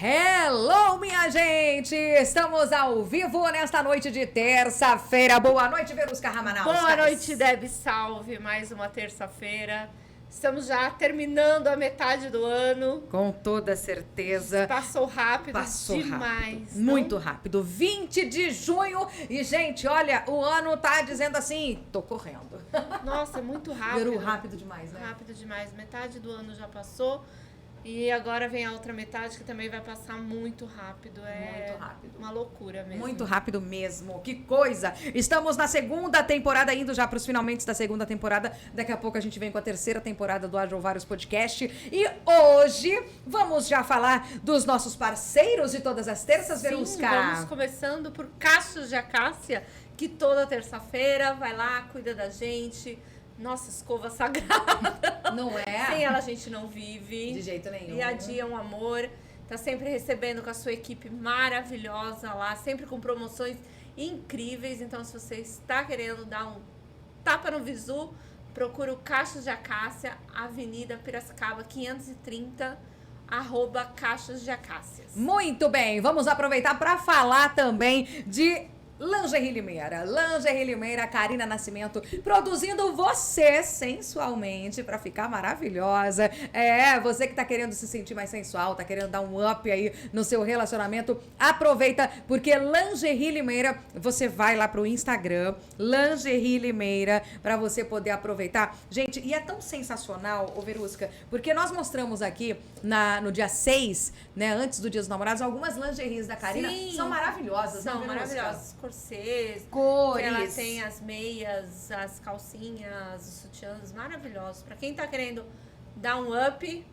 Hello, minha gente! Estamos ao vivo nesta noite de terça-feira. Boa noite, Verusca Ramanauskas. Boa noite, Deb Salve. Mais uma terça-feira. Estamos já terminando a metade do ano. Com toda certeza. Passou rápido Passou demais. Rápido, muito rápido. 20 de junho. E, gente, olha, o ano tá dizendo assim, tô correndo. Nossa, muito rápido. Veru, rápido demais, né? Rápido demais. Metade do ano já passou. E agora vem a outra metade que também vai passar muito rápido. É muito rápido. Uma loucura mesmo. Muito rápido mesmo. Que coisa! Estamos na segunda temporada, indo já para os finalmente da segunda temporada. Daqui a pouco a gente vem com a terceira temporada do Haja Vários Podcast. E hoje vamos já falar dos nossos parceiros de todas as terças, Verusca. Vamos começando por Cachos de Acácia, que toda terça-feira vai lá, cuida da gente. Nossa, escova sagrada. Não é? Sem ela a gente não vive. De jeito nenhum. E a Dia é um amor. Tá sempre recebendo com a sua equipe maravilhosa lá, sempre com promoções incríveis. Então, se você está querendo dar um tapa no visu, procura o Cachos de Acácia, Avenida Piracicaba 530, @Cachos de Acácias. Muito bem, vamos aproveitar para falar também de Lingerie Limeira. Lingerie Limeira, Karina Nascimento, produzindo você sensualmente para ficar maravilhosa. É, você que tá querendo se sentir mais sensual, tá querendo dar um up aí no seu relacionamento, aproveita, porque Lingerie Limeira, você vai lá pro Instagram, Lingerie Limeira, para você poder aproveitar. Gente, e é tão sensacional, ô Verusca, porque nós mostramos aqui no dia 6, né, antes do Dia dos Namorados, algumas lingeries da Karina. Sim, são maravilhosas, são né, Verusca? maravilhosas. Corsês, Cores. ela tem as meias, as calcinhas, os sutiãs maravilhosos. Pra quem tá querendo dar um up,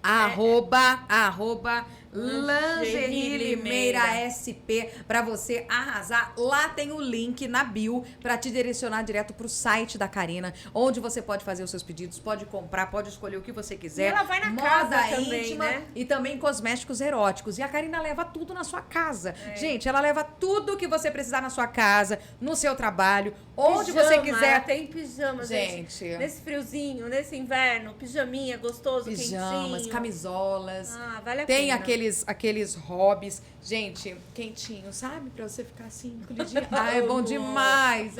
Arroba Lingerie Limeira SP pra você arrasar. Lá tem o link na bio pra te direcionar direto pro site da Karina, onde você pode fazer os seus pedidos, pode comprar, pode escolher o que você quiser. E ela vai na moda casa também, íntima, né? E também cosméticos eróticos. E a Karina leva tudo na sua casa. Gente, ela leva tudo que você precisar na sua casa, no seu trabalho, onde pijama, você quiser. Tem pijama, gente. Nesse friozinho, nesse inverno, pijaminha gostoso, Pijamas, quentinho. camisolas. Vale a Tem pena. aqueles hobbies, gente, quentinho, sabe? Pra você ficar assim, encolhidinho. É bom demais,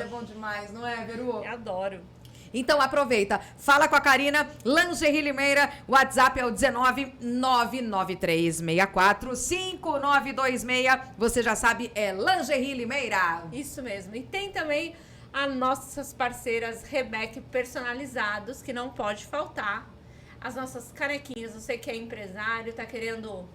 não é, Veru? Eu adoro. Então aproveita, fala com a Karina, Lingerie Limeira, WhatsApp é o 19993645926, você já sabe, é Lingerie Limeira. Isso mesmo. E tem também as nossas parceiras Rebeck Personalizados, que não pode faltar. As nossas canequinhas, você que é empresário, tá querendo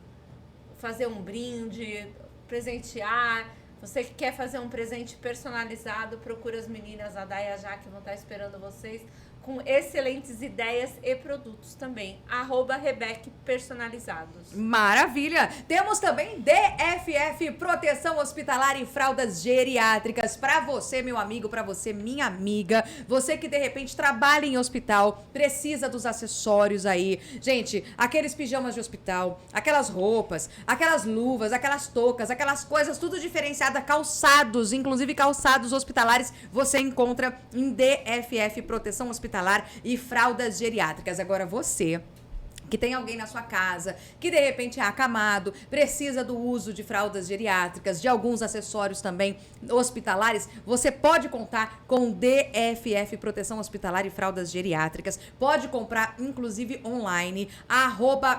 fazer um brinde, presentear, você que quer fazer um presente personalizado, procura as meninas da Daya Já, que vão estar esperando vocês, com excelentes ideias e produtos também. @Rebeck Personalizados. Maravilha! Temos também DFF, Proteção Hospitalar e Fraldas Geriátricas. Pra você, meu amigo, pra você, minha amiga, você que de repente trabalha em hospital, precisa dos acessórios aí. Gente, aqueles pijamas de hospital, aquelas roupas, aquelas luvas, aquelas toucas, aquelas coisas tudo diferenciada, calçados, inclusive calçados hospitalares, você encontra em DFF, Proteção Hospitalar e Fraldas Geriátricas. Agora você que tem alguém na sua casa que de repente é acamado, precisa do uso de fraldas geriátricas, de alguns acessórios também hospitalares, você pode contar com DFF, Proteção Hospitalar e Fraldas Geriátricas. Pode comprar, inclusive, online,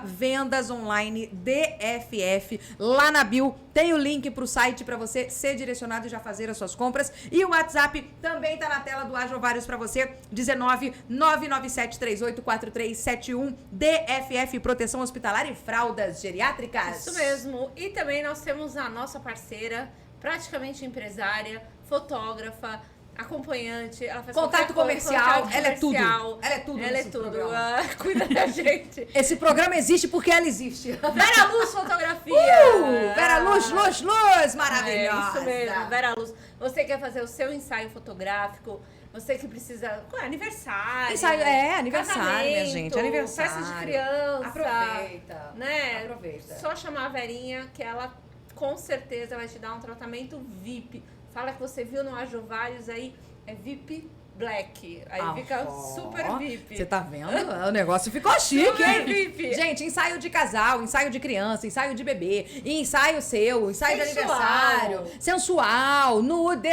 @vendas online DFF. Lá na bio tem o link pro site para você ser direcionado e já fazer as suas compras. E o WhatsApp também tá na tela do Haja Vários para você, 19997384371 DFF, Proteção Hospitalar e Fraldas Geriátricas. Isso mesmo. E também nós temos a nossa parceira, praticamente empresária, fotógrafa, acompanhante, ela faz Contato comercial, contato ela é tudo. comercial. Ela é tudo Ela é nesse tudo. programa. Cuida da gente. Esse programa existe porque ela existe. Vera Luz Fotografia. Vera Luz, maravilhosa. Isso mesmo, Vera Luz. Você quer fazer o seu ensaio fotográfico, você que precisa... Aniversário. Ensaio, aniversário, minha gente, aniversário. Festa de criança. Aproveita. Né? Aproveita. Só chamar a Verinha que ela com certeza vai te dar um tratamento VIP. Fala que você viu no Haja Vários aí, é VIP Black. Aí fica super VIP. Você tá vendo? O negócio ficou chique, Super hein? VIP. Gente, ensaio de casal, ensaio de criança, ensaio de bebê, ensaio seu, ensaio Sensual. de aniversário, sensual, nude,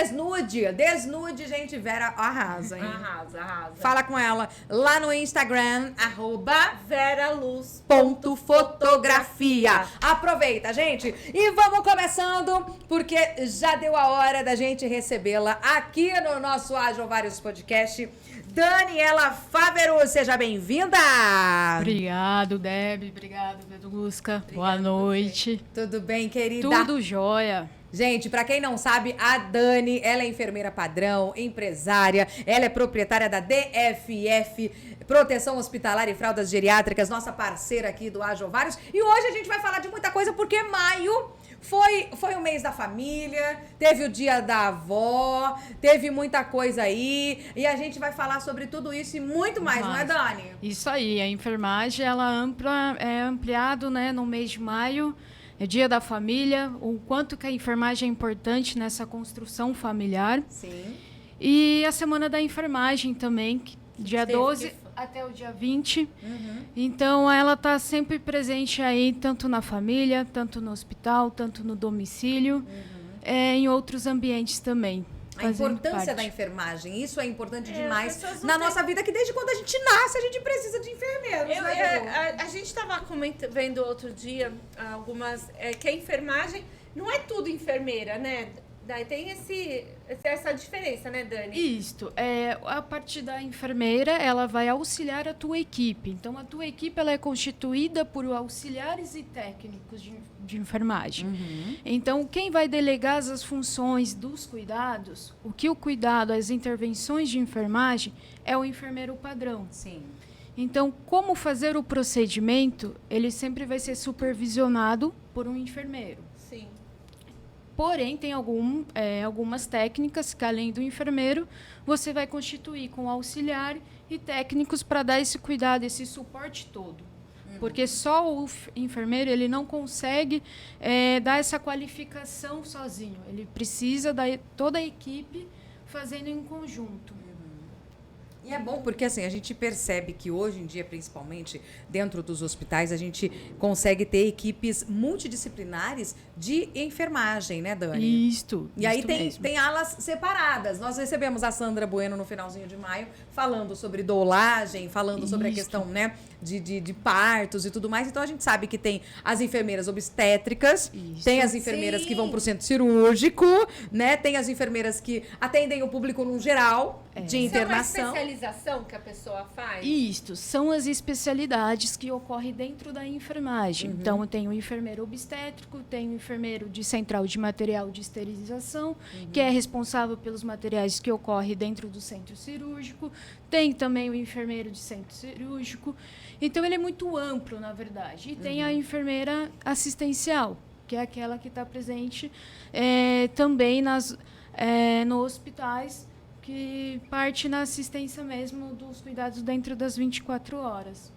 desnude, gente, Vera arrasa, hein? Arrasa. Fala com ela lá no Instagram, @veraluz.fotografia. Aproveita, gente, e vamos começando, porque já deu a hora da gente recebê-la aqui no nosso Haja Vários Podcast. Daniela Fávero, seja bem-vinda! Obrigado, Deb. Obrigado, Vedusca. Boa noite. Tudo bem, querida? Tudo jóia. Gente, pra quem não sabe, a Dani, ela é enfermeira padrão, empresária, ela é proprietária da DFF, Proteção Hospitalar e Fraldas Geriátricas, nossa parceira aqui do Haja Vários. E hoje a gente vai falar de muita coisa, porque maio foi o mês da família, teve o dia da avó, teve muita coisa aí, e a gente vai falar sobre tudo isso e muito mais, não é, Dani? Isso aí, a enfermagem, ela é ampliado, né, no mês de maio, é dia da família, o quanto que a enfermagem é importante nessa construção familiar. Sim. E a semana da enfermagem também, dia 12 que... até o dia 20. Uhum. Então, ela está sempre presente aí, tanto na família, tanto no hospital, tanto no domicílio, em outros ambientes também. A importância da enfermagem, isso é importante demais na nossa vida, que desde quando a gente nasce, a gente precisa de enfermeiros. A gente estava vendo outro dia algumas... que a enfermagem não é tudo enfermeira, né? Daí tem essa diferença, né, Dani? Isto. A parte da enfermeira, ela vai auxiliar a tua equipe. Então, a tua equipe ela é constituída por auxiliares e técnicos de enfermagem. Uhum. Então, quem vai delegar as funções dos cuidados, o cuidado, as intervenções de enfermagem, é o enfermeiro padrão. Sim. Então, como fazer o procedimento, ele sempre vai ser supervisionado por um enfermeiro. Sim. Porém, tem algumas técnicas que, além do enfermeiro, você vai constituir com auxiliar e técnicos para dar esse cuidado, esse suporte todo. Porque só o enfermeiro ele não consegue dar essa qualificação sozinho. Ele precisa da toda a equipe fazendo em conjunto. E é bom porque, assim, a gente percebe que hoje em dia, principalmente dentro dos hospitais, a gente consegue ter equipes multidisciplinares de enfermagem, né, Dani? Isto. E aí mesmo. tem alas separadas. Nós recebemos a Sandra Bueno no finalzinho de maio, falando sobre doulagem, falando sobre a questão, né, de partos e tudo mais. Então, a gente sabe que tem as enfermeiras obstétricas, tem as enfermeiras que vão para o centro cirúrgico, né? Tem as enfermeiras que atendem o público no geral, de internação. Isso é uma especialização que a pessoa faz? Isto, são as especialidades que ocorrem dentro da enfermagem. Então, tem o enfermeiro obstétrico, tem o enfermeiro de central de material de esterilização, que é responsável pelos materiais que ocorrem dentro do centro cirúrgico. Tem também o enfermeiro de centro cirúrgico. Então, ele é muito amplo, na verdade. E tem a enfermeira assistencial, que é aquela que está presente também nos hospitais, que parte na assistência mesmo dos cuidados dentro das 24 horas.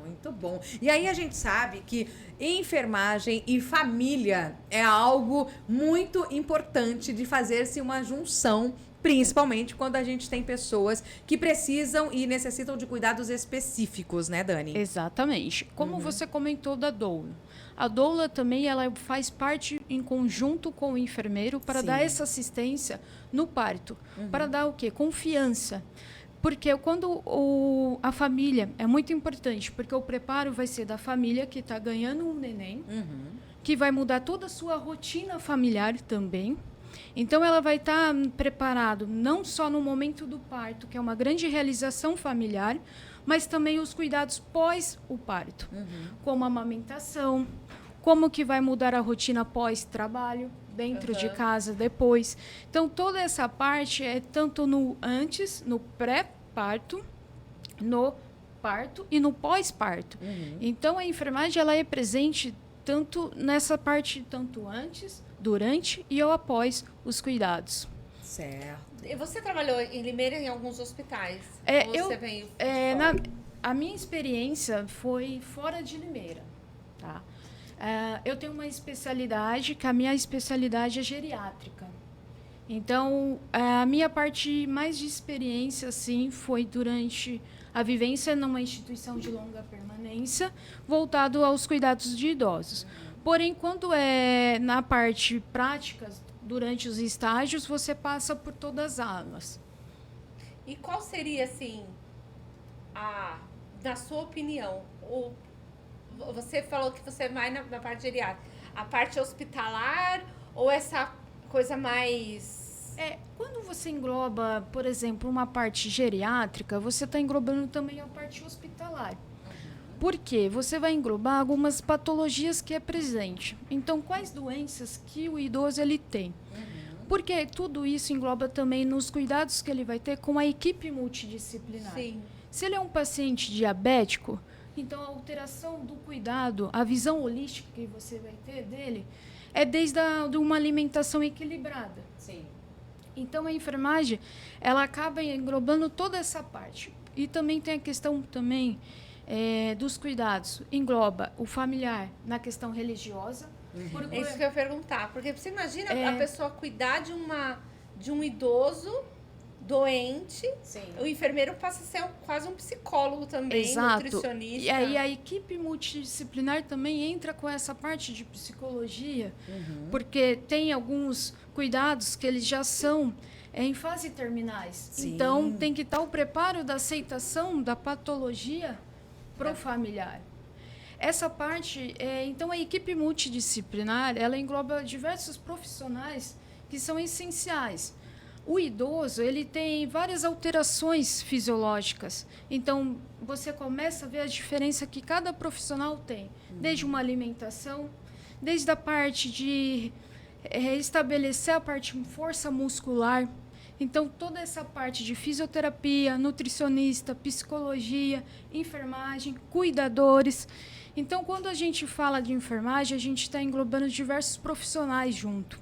Muito bom. E aí a gente sabe que enfermagem e família é algo muito importante de fazer-se uma junção, principalmente quando a gente tem pessoas que precisam e necessitam de cuidados específicos, né, Dani? Exatamente. Como você comentou da doula. A doula também ela faz parte em conjunto com o enfermeiro para dar essa assistência no parto. Para dar o quê? Confiança. Porque quando a família é muito importante, porque o preparo vai ser da família que está ganhando um neném, que vai mudar toda a sua rotina familiar também. Então, ela vai estar preparado não só no momento do parto, que é uma grande realização familiar, mas também os cuidados pós o parto, como a amamentação, como que vai mudar a rotina pós-trabalho, dentro de casa, depois. Então, toda essa parte é tanto no antes, no pré-parto, no parto e no pós-parto. Então, a enfermagem ela é presente tanto nessa parte, tanto antes, durante e ou após os cuidados. Certo. E você trabalhou em Limeira em alguns hospitais? Ou você veio a minha experiência foi fora de Limeira, tá? Eu tenho uma especialidade, que a minha especialidade é geriátrica. Então, a minha parte mais de experiência, assim, foi durante a vivência numa instituição de longa permanência, voltado aos cuidados de idosos. Porém, quando é na parte prática, durante os estágios, você passa por todas as áreas. E qual seria, assim, na sua opinião, você falou que você vai na parte geriátrica, a parte hospitalar ou essa coisa mais... Quando você engloba, por exemplo, uma parte geriátrica, você está englobando também a parte hospitalar. Por quê? Você vai englobar algumas patologias que é presente. Então, quais doenças que o idoso ele tem? Porque tudo isso engloba também nos cuidados que ele vai ter com a equipe multidisciplinar. Sim. Se ele é um paciente diabético, então a alteração do cuidado, a visão holística que você vai ter dele, é desde de uma alimentação equilibrada. Sim. Então a enfermagem, ela acaba englobando toda essa parte. E também tem a questão também dos cuidados. Engloba o familiar na questão religiosa. É isso que eu ia perguntar. Porque você imagina a pessoa cuidar de um idoso doente. Sim. O enfermeiro passa a ser quase um psicólogo também, Exato. nutricionista. E aí a equipe multidisciplinar também entra com essa parte de psicologia, porque tem alguns cuidados que eles já são em fase terminais. Sim. Então, tem que estar o preparo da aceitação da patologia para o familiar. Essa parte, então, a equipe multidisciplinar, ela engloba diversos profissionais que são essenciais. O idoso, ele tem várias alterações fisiológicas. Então, você começa a ver a diferença que cada profissional tem. Desde uma alimentação, desde a parte de estabelecer a parte de força muscular. Então, toda essa parte de fisioterapia, nutricionista, psicologia, enfermagem, cuidadores. Então, quando a gente fala de enfermagem, a gente está englobando diversos profissionais junto.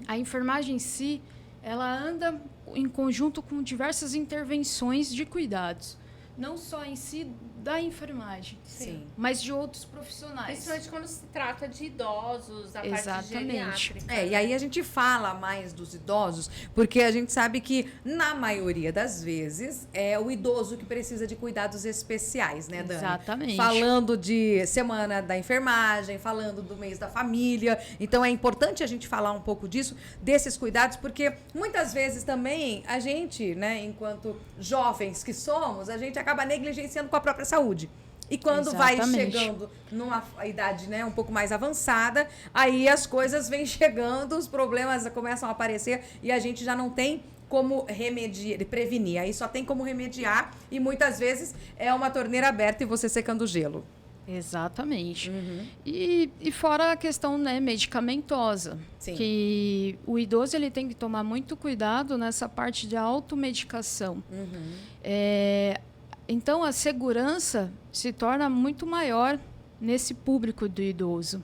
A enfermagem em si, ela anda em conjunto com diversas intervenções de cuidados. Não só em si da enfermagem, Sim. mas de outros profissionais. Principalmente quando se trata de idosos, a parte Exatamente. geriátrica. E aí a gente fala mais dos idosos, porque a gente sabe que, na maioria das vezes, é o idoso que precisa de cuidados especiais, né, Dani? Exatamente. Falando de semana da enfermagem, falando do mês da família. Então, é importante a gente falar um pouco disso, desses cuidados, porque muitas vezes também a gente, né, enquanto jovens que somos, a gente acaba negligenciando com a própria saúde. E quando vai chegando numa idade, né, um pouco mais avançada, aí as coisas vêm chegando, os problemas começam a aparecer e a gente já não tem como prevenir. Aí só tem como remediar e muitas vezes é uma torneira aberta e você secando o gelo. Exatamente. E fora a questão, né, medicamentosa. Sim. Que o idoso ele tem que tomar muito cuidado nessa parte de automedicação. Então, a segurança se torna muito maior nesse público do idoso.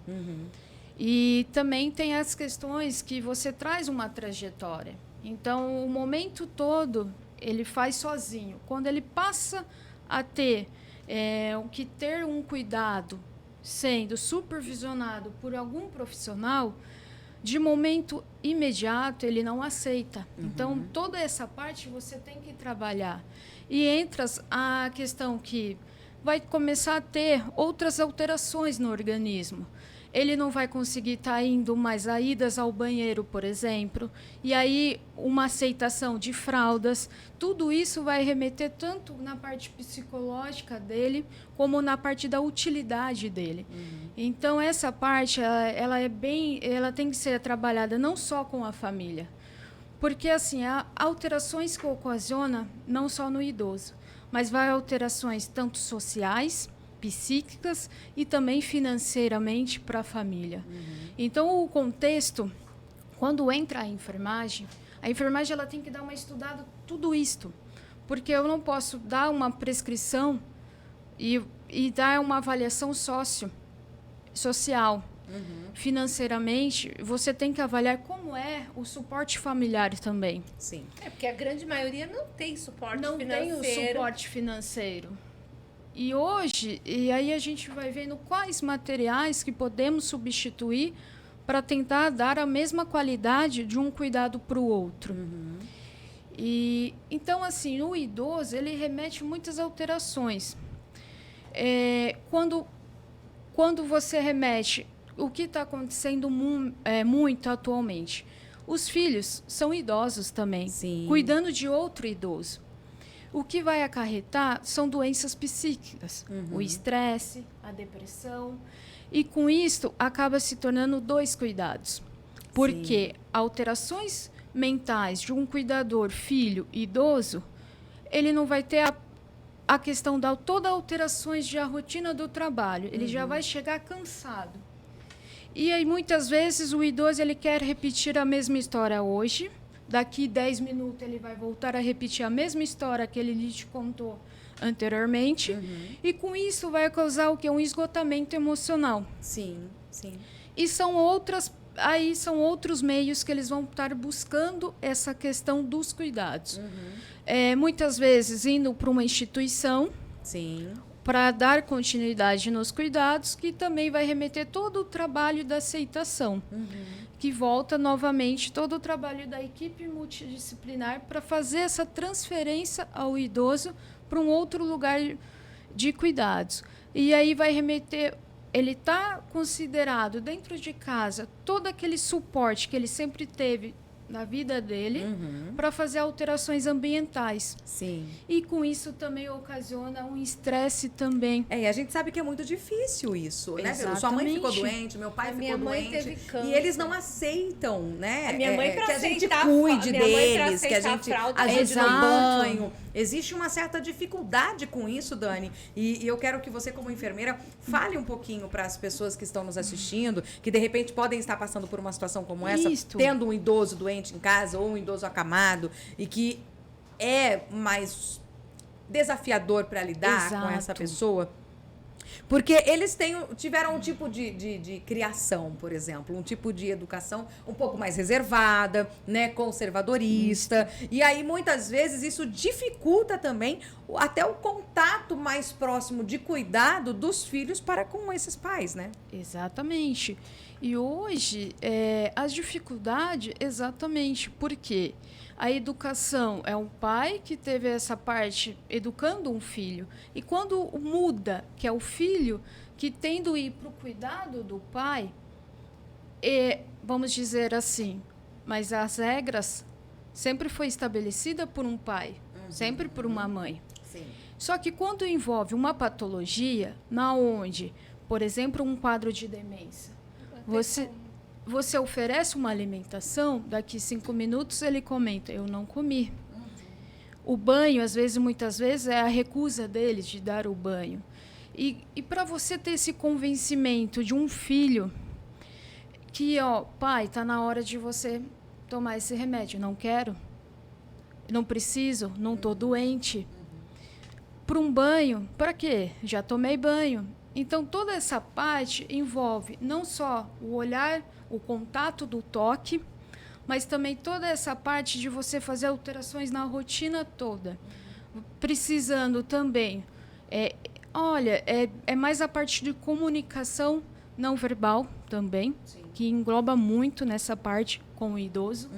E também tem as questões que você traz uma trajetória. Então, o momento todo, ele faz sozinho. Quando ele passa a ter ter um cuidado sendo supervisionado por algum profissional, de momento imediato, ele não aceita. Então, toda essa parte você tem que trabalhar. E entra a questão que vai começar a ter outras alterações no organismo. Ele não vai conseguir estar indo mais a idas ao banheiro, por exemplo. E aí, uma aceitação de fraldas. Tudo isso vai remeter tanto na parte psicológica dele, como na parte da utilidade dele. Então, essa parte, ela tem que ser trabalhada não só com a família. Porque, assim, há alterações que ocasiona não só no idoso, mas vai alterações tanto sociais, psíquicas e também financeiramente para a família. Então, o contexto, quando entra a enfermagem ela tem que dar uma estudada tudo isto, porque eu não posso dar uma prescrição e dar uma avaliação social. Financeiramente, você tem que avaliar como é o suporte familiar também. Sim. Porque a grande maioria não tem suporte Não financeiro. tem o suporte financeiro. E hoje, aí a gente vai vendo quais materiais que podemos substituir para tentar dar a mesma qualidade de um cuidado para o outro. E então, assim, o idoso, ele remete muitas alterações. Quando você remete, o que está acontecendo muito atualmente? Os filhos são idosos também, Sim. cuidando de outro idoso. O que vai acarretar são doenças psíquicas, o estresse, a depressão. E, com isso, acaba se tornando 2 cuidados. Porque alterações mentais de um cuidador, filho, idoso, ele não vai ter a questão da toda alterações de a rotina do trabalho. Ele já vai chegar cansado. E aí, muitas vezes, o idoso ele quer repetir a mesma história hoje. Daqui 10 minutos, ele vai voltar a repetir a mesma história que ele lhe te contou anteriormente. E, com isso, vai causar o quê? Um esgotamento emocional. Sim, sim. E são outros meios que eles vão estar buscando essa questão dos cuidados. Muitas vezes, indo para uma instituição... Sim. Para dar continuidade nos cuidados, que também vai remeter todo o trabalho da aceitação, que volta novamente todo o trabalho da equipe multidisciplinar para fazer essa transferência ao idoso para um outro lugar de cuidados. E aí vai remeter, ele está considerado dentro de casa todo aquele suporte que ele sempre teve na vida dele para fazer alterações ambientais. Sim. E com isso também ocasiona um estresse também. E a gente sabe que é muito difícil isso, né? Exatamente. Sua mãe ficou doente, meu pai ficou doente. Teve câncer. E eles não aceitam, né? A minha mãe, pra que a gente aceitar cuide minha mãe, pra deles, que a aceitar gente a fralda, ajude no Exato. banho. Existe uma certa dificuldade com isso, Dani. E eu quero que você, como enfermeira, fale um pouquinho para as pessoas que estão nos assistindo, que de repente podem estar passando por uma situação como essa, Isto. tendo um idoso doente em casa ou um idoso acamado, e que é mais desafiador para lidar com essa Exato. pessoa. Porque eles tiveram um tipo de criação, por exemplo, um tipo de educação um pouco mais reservada, né, conservadorista. E aí, muitas vezes, isso dificulta também até o contato mais próximo de cuidado dos filhos para com esses pais, né? Exatamente. E hoje, as dificuldades, exatamente, porque a educação é um pai que teve essa parte educando um filho. E quando muda, que é o filho que tendo a ir para o cuidado do pai, vamos dizer assim, mas as regras sempre foi estabelecida por um pai, sempre por uma mãe. Sim. Só que quando envolve uma patologia, na onde, por exemplo, um quadro de demência, você oferece uma alimentação, daqui 5 minutos ele comenta, eu não comi. O banho, muitas vezes, é a recusa deles de dar o banho. E para você ter esse convencimento de um filho que, pai, está na hora de você tomar esse remédio. Não quero, não preciso, não estou doente. Para um banho, para quê? Já tomei banho. Então, toda essa parte envolve não só o olhar, o contato do toque, mas também toda essa parte de você fazer alterações na rotina toda. Precisando também, é mais a parte de comunicação não verbal também, Sim. que engloba muito nessa parte com o idoso.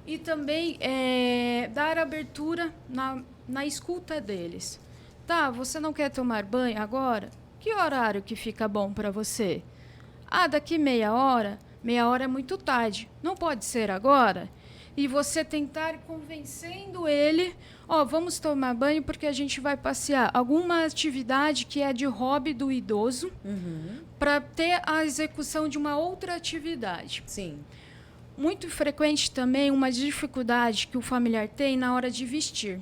E também dar abertura na escuta deles. Tá, você não quer tomar banho agora? Que horário que fica bom para você? Daqui meia hora? Meia hora é muito tarde. Não pode ser agora? E você tentar convencendo ele, vamos tomar banho porque a gente vai passear. Alguma atividade que é de hobby do idoso para ter a execução de uma outra atividade. Sim. Muito frequente também uma dificuldade que o familiar tem na hora de vestir.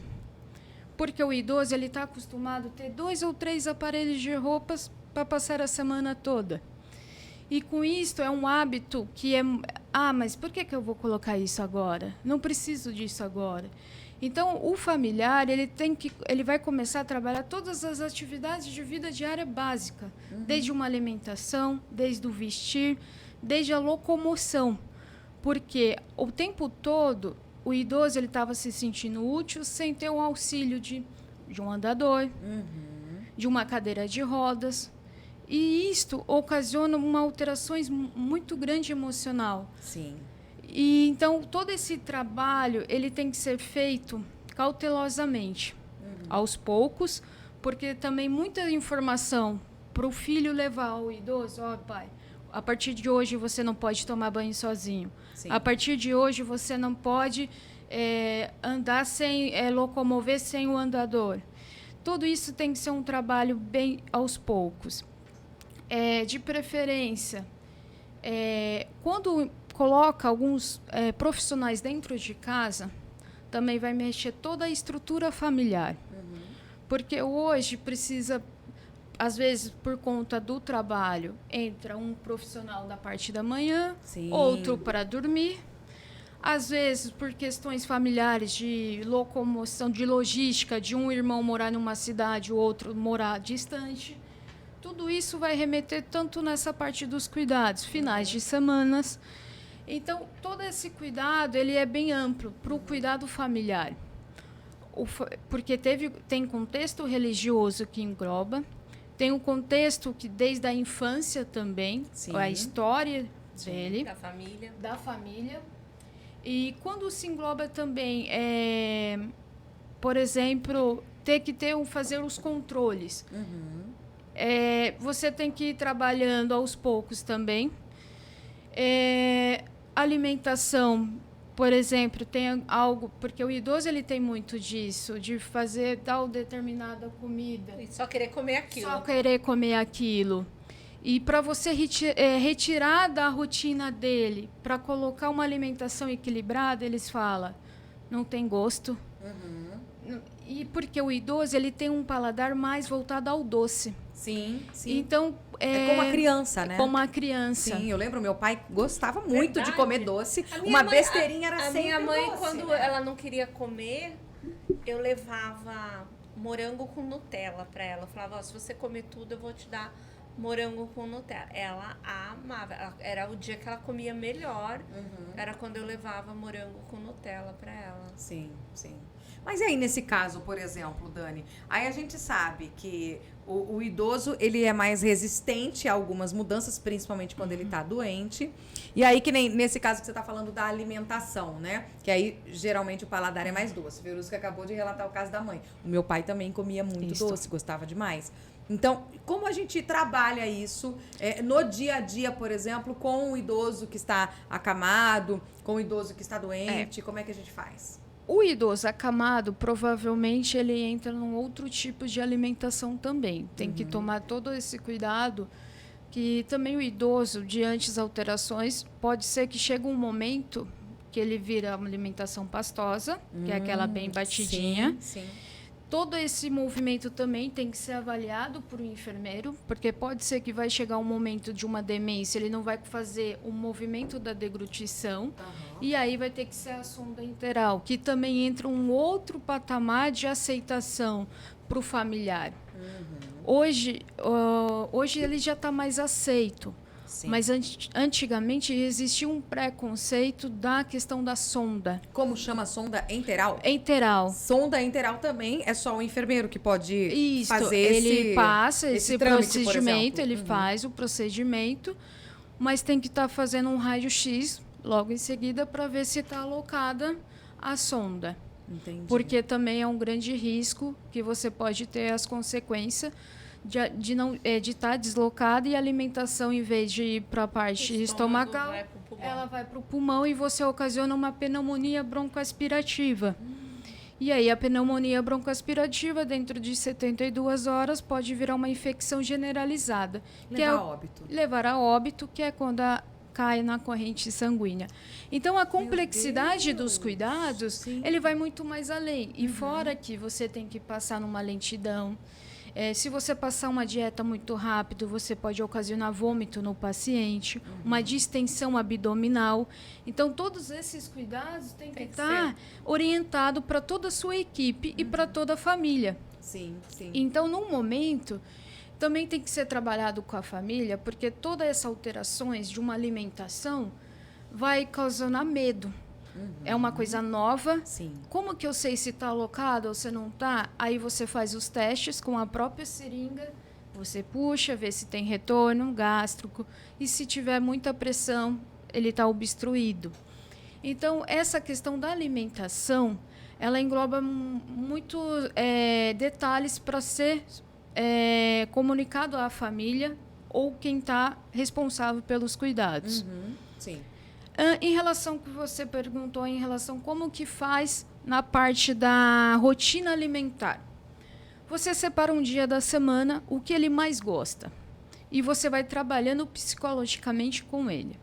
Porque o idoso está acostumado a ter 2 ou 3 aparelhos de roupas para passar a semana toda. E com isso é um hábito que é... mas por que eu vou colocar isso agora? Não preciso disso agora. Então, o familiar ele vai começar a trabalhar todas as atividades de vida diária básica. Desde uma alimentação, desde o vestir, desde a locomoção. Porque o tempo todo... O idoso estava se sentindo útil sem ter o auxílio de um andador, de uma cadeira de rodas. E isto ocasiona uma alterações muito grande emocional. Sim. E então todo esse trabalho ele tem que ser feito cautelosamente, aos poucos, porque também muita informação para o filho levar ao idoso, ó, pai, a partir de hoje você não pode tomar banho sozinho. Sim. A partir de hoje você não pode andar sem locomover sem o andador. Tudo isso tem que ser um trabalho bem aos poucos. De preferência, quando coloca alguns profissionais dentro de casa, também vai mexer toda a estrutura familiar. Porque hoje precisa, às vezes, por conta do trabalho, entra um profissional da parte da manhã, Sim. outro para dormir. Às vezes, por questões familiares de locomoção, de logística, de um irmão morar numa cidade, o outro morar distante. Tudo isso vai remeter tanto nessa parte dos cuidados, finais de semanas. Então, todo esse cuidado ele é bem amplo para o cuidado familiar. Porque tem contexto religioso que engloba, tem um contexto que desde a infância também, Sim. a história dele, Da família. da família. E quando se engloba também, por exemplo, fazer os controles. Você tem que ir trabalhando aos poucos também. Alimentação, por exemplo, tem algo, porque o idoso ele tem muito disso, de fazer tal determinada comida. E só querer comer aquilo. Só querer comer aquilo. E para você retirar da rotina dele, para colocar uma alimentação equilibrada, eles falam, não tem gosto. E porque o idoso ele tem um paladar mais voltado ao doce. Sim, sim. Então, é como a criança, né? Como a criança. Sim, eu lembro, meu pai gostava muito Verdade. de comer doce. A minha Uma mãe- besteirinha era a sempre minha mãe, doce, quando né? ela não queria comer, eu levava morango com Nutella pra ela. Eu falava, ó, se você comer tudo, eu vou te dar morango com Nutella. Ela amava. Era o dia que ela comia melhor. Era quando eu levava morango com Nutella pra ela. Sim, sim. Mas e aí, nesse caso, por exemplo, Dani, aí a gente sabe que o idoso, ele é mais resistente a algumas mudanças, principalmente quando ele tá doente. E aí, que nem nesse caso que você tá falando da alimentação, né? Que aí, geralmente, o paladar é mais doce. O Verusca acabou de relatar o caso da mãe. O meu pai também comia muito doce, gostava demais. Então, como a gente trabalha isso no dia a dia, por exemplo, com o idoso que está acamado, com o idoso que está doente, como é que a gente faz? O idoso acamado, provavelmente, ele entra num outro tipo de alimentação também. Tem que tomar todo esse cuidado, que também o idoso, diante das alterações, pode ser que chegue um momento que ele vira uma alimentação pastosa, que é aquela bem batidinha. Sim, sim. Todo esse movimento também tem que ser avaliado por um enfermeiro, porque pode ser que vai chegar um momento de uma demência, ele não vai fazer o movimento da deglutição, e aí vai ter que ser a sonda enteral, que também entra um outro patamar de aceitação para o familiar. Hoje ele já está mais aceito. Sim. Mas antigamente existia um preconceito da questão da sonda. Como chama a sonda enteral? Enteral. Sonda enteral também é só o enfermeiro que pode fazer ele passa esse trâmite, procedimento, ele faz o procedimento, mas tem que estar fazendo um raio-x logo em seguida para ver se está alocada a sonda. Entendi. Porque também é um grande risco que você pode ter as consequências de estar deslocada e a alimentação, em vez de ir para a parte estomacal, ela vai para o pulmão e você ocasiona uma pneumonia broncoaspirativa. E aí a pneumonia broncoaspirativa, dentro de 72 horas, pode virar uma infecção generalizada. Levar a óbito. Levar a óbito, que é quando cai na corrente sanguínea. Então, a complexidade dos cuidados, ele vai muito mais além. E fora que você tem que passar numa lentidão. Se você passar uma dieta muito rápido, você pode ocasionar vômito no paciente, uma distensão abdominal. Então, todos esses cuidados têm que estar orientados para toda a sua equipe e para toda a família. Sim, sim. Então, num momento, também tem que ser trabalhado com a família, porque todas essas alterações de uma alimentação vai causar medo. É uma coisa nova. Sim. Como que eu sei se está alocado ou se não está? Aí você faz os testes com a própria seringa Você puxa, vê se tem retorno gástrico e se tiver muita pressão, ele está obstruído. Então, essa questão da alimentação, ela engloba muitos detalhes para ser comunicado à família ou quem está responsável pelos cuidados. Sim. Em relação ao que você perguntou, em relação como que faz na parte da rotina alimentar. Você separa um dia da semana o que ele mais gosta e você vai trabalhando psicologicamente com ele.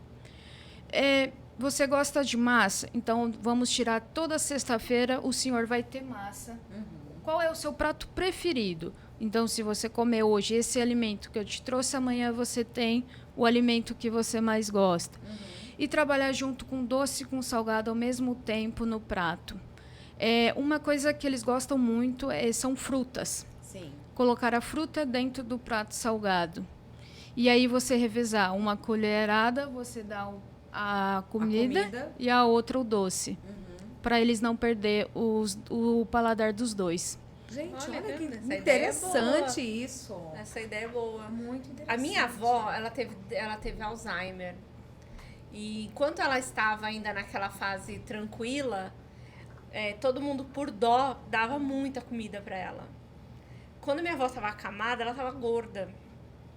Você gosta de massa? Então, vamos tirar toda sexta-feira, o senhor vai ter massa. Qual é o seu prato preferido? Então, se você comer hoje esse alimento que eu te trouxe, amanhã você tem o alimento que você mais gosta. E trabalhar junto com doce e com salgado ao mesmo tempo no prato. Uma coisa que eles gostam muito são frutas. Sim. Colocar a fruta dentro do prato salgado. E aí você revezar. Uma colherada, você dá a comida e a outra o doce. Para eles não perder o paladar dos dois. Gente, olha que essa interessante isso. Essa ideia é boa. Muito interessante. A minha avó, ela teve Alzheimer. E enquanto ela estava ainda naquela fase tranquila, todo mundo, por dó, dava muita comida para ela. Quando minha avó estava acamada, ela estava gorda.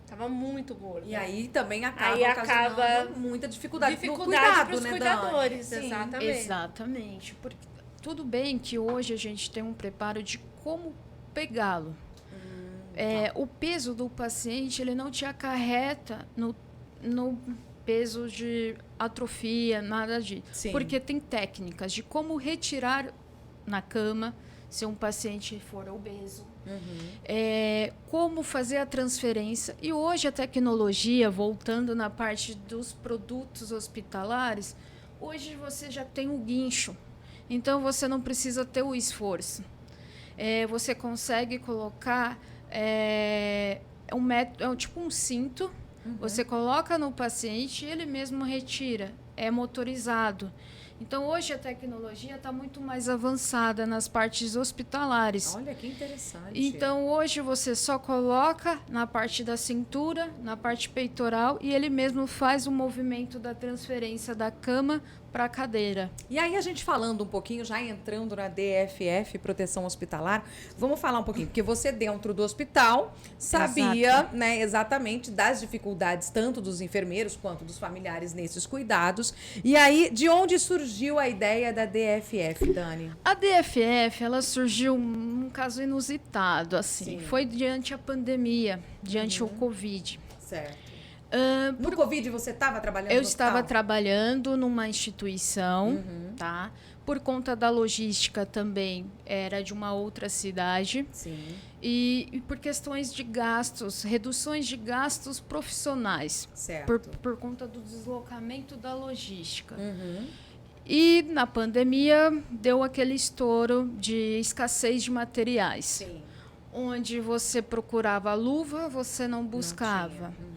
Estava muito gorda. E aí também acaba muita dificuldade no cuidado, para os né, cuidadores, Dani? exatamente. Exatamente. Porque tudo bem que hoje a gente tem um preparo de como pegá-lo. O peso do paciente, ele não te acarreta no peso de atrofia, nada disso. Sim. Porque tem técnicas de como retirar na cama, se um paciente for obeso. Como fazer a transferência. E hoje a tecnologia, voltando na parte dos produtos hospitalares, hoje você já tem o guincho. Então, você não precisa ter o esforço. Você consegue colocar tipo um cinto. Você coloca no paciente e ele mesmo retira. É motorizado. Então, hoje a tecnologia está muito mais avançada nas partes hospitalares. Olha, que interessante. Então, hoje você só coloca na parte da cintura, na parte peitoral, e ele mesmo faz o movimento da transferência da cama para a cadeira. E aí, a gente falando um pouquinho, já entrando na DFF, Proteção Hospitalar, vamos falar um pouquinho, porque você dentro do hospital sabia, né, exatamente das dificuldades tanto dos enfermeiros quanto dos familiares nesses cuidados. E aí, de onde surgiu a ideia da DFF, Dani? A DFF, ela surgiu num caso inusitado, assim. Sim. Foi diante a pandemia, diante o Covid. Certo. No Covid, você estava trabalhando no Eu hospital? estava trabalhando numa instituição, tá? Por conta da logística também, era de uma outra cidade. Sim. E por questões de gastos, reduções de gastos profissionais. Certo. Por conta do deslocamento da logística. E na pandemia deu aquele estouro de escassez de materiais. Sim. Onde você procurava luva, você não buscava. Não tinha.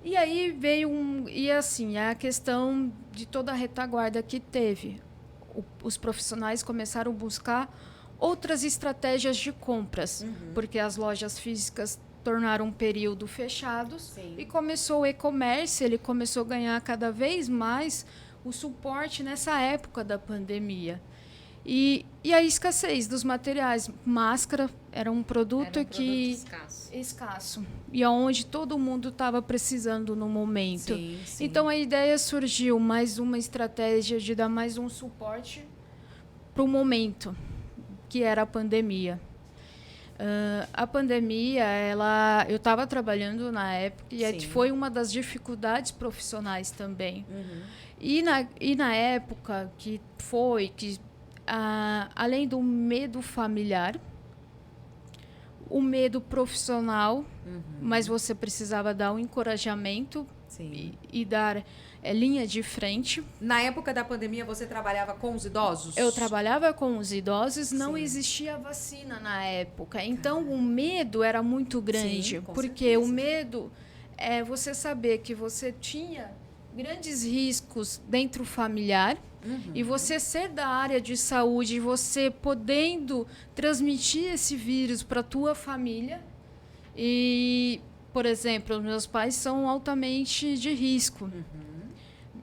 E aí veio e assim, a questão de toda a retaguarda que teve. Os profissionais começaram a buscar outras estratégias de compras, porque as lojas físicas tornaram um período fechados. Sim. E começou o e-commerce, ele começou a ganhar cada vez mais o suporte nessa época da pandemia. E a escassez dos materiais. Máscara era um produto escasso. E aonde todo mundo estava precisando no momento. Sim, sim. Então, a ideia surgiu, mais uma estratégia de dar mais um suporte para o momento, que era a pandemia. A pandemia, eu estava trabalhando na época e foi uma das dificuldades profissionais também. E na época além do medo familiar, o medo profissional, mas você precisava dar um encorajamento e dar linha de frente. Na época da pandemia, você trabalhava com os idosos? Eu trabalhava com os idosos, não existia vacina na época. Então, o medo era muito grande, porque certeza. O medo é você saber que você tinha grandes riscos dentro familiar, e você ser da área de saúde, você podendo transmitir esse vírus para a tua família, e por exemplo, meus pais são altamente de risco.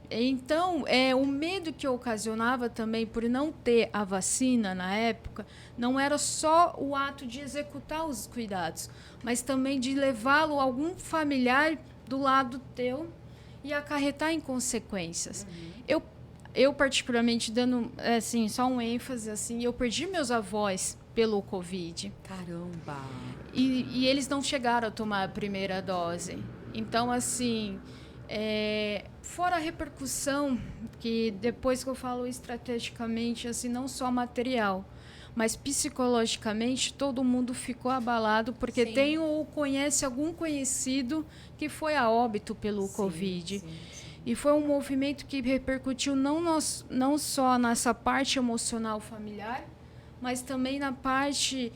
Então, o medo que eu ocasionava também por não ter a vacina na época, não era só o ato de executar os cuidados, mas também de levá-lo a algum familiar do lado teu e acarretar em consequências. Eu particularmente, dando assim, só um ênfase, assim, eu perdi meus avós pelo Covid. Caramba! E eles não chegaram a tomar a primeira dose. Então, assim, fora a repercussão, que depois que eu falo estrategicamente, assim, não só material, mas psicologicamente, todo mundo ficou abalado, porque Sim. tem ou conhece algum conhecido que foi a óbito pelo Covid. Sim. E foi um movimento que repercutiu não só nessa parte emocional familiar, mas também na parte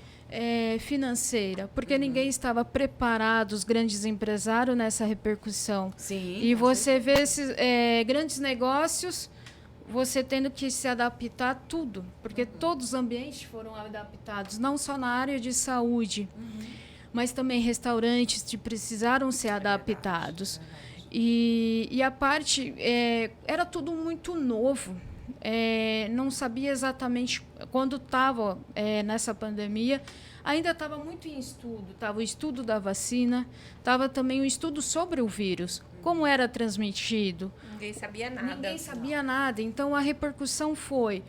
financeira, porque ninguém estava preparado, os grandes empresários, nessa repercussão. Sim. E você vê esses grandes negócios, você tendo que se adaptar a tudo, porque todos os ambientes foram adaptados, não só na área de saúde, mas também restaurantes que precisaram ser adaptados. E a parte era tudo muito novo. Não sabia exatamente quando estava nessa pandemia. Ainda estava muito em estudo. Estava o estudo da vacina, estava também o estudo sobre o vírus, como era transmitido. Ninguém sabia nada. Ninguém sabia nada. Então, a repercussão foi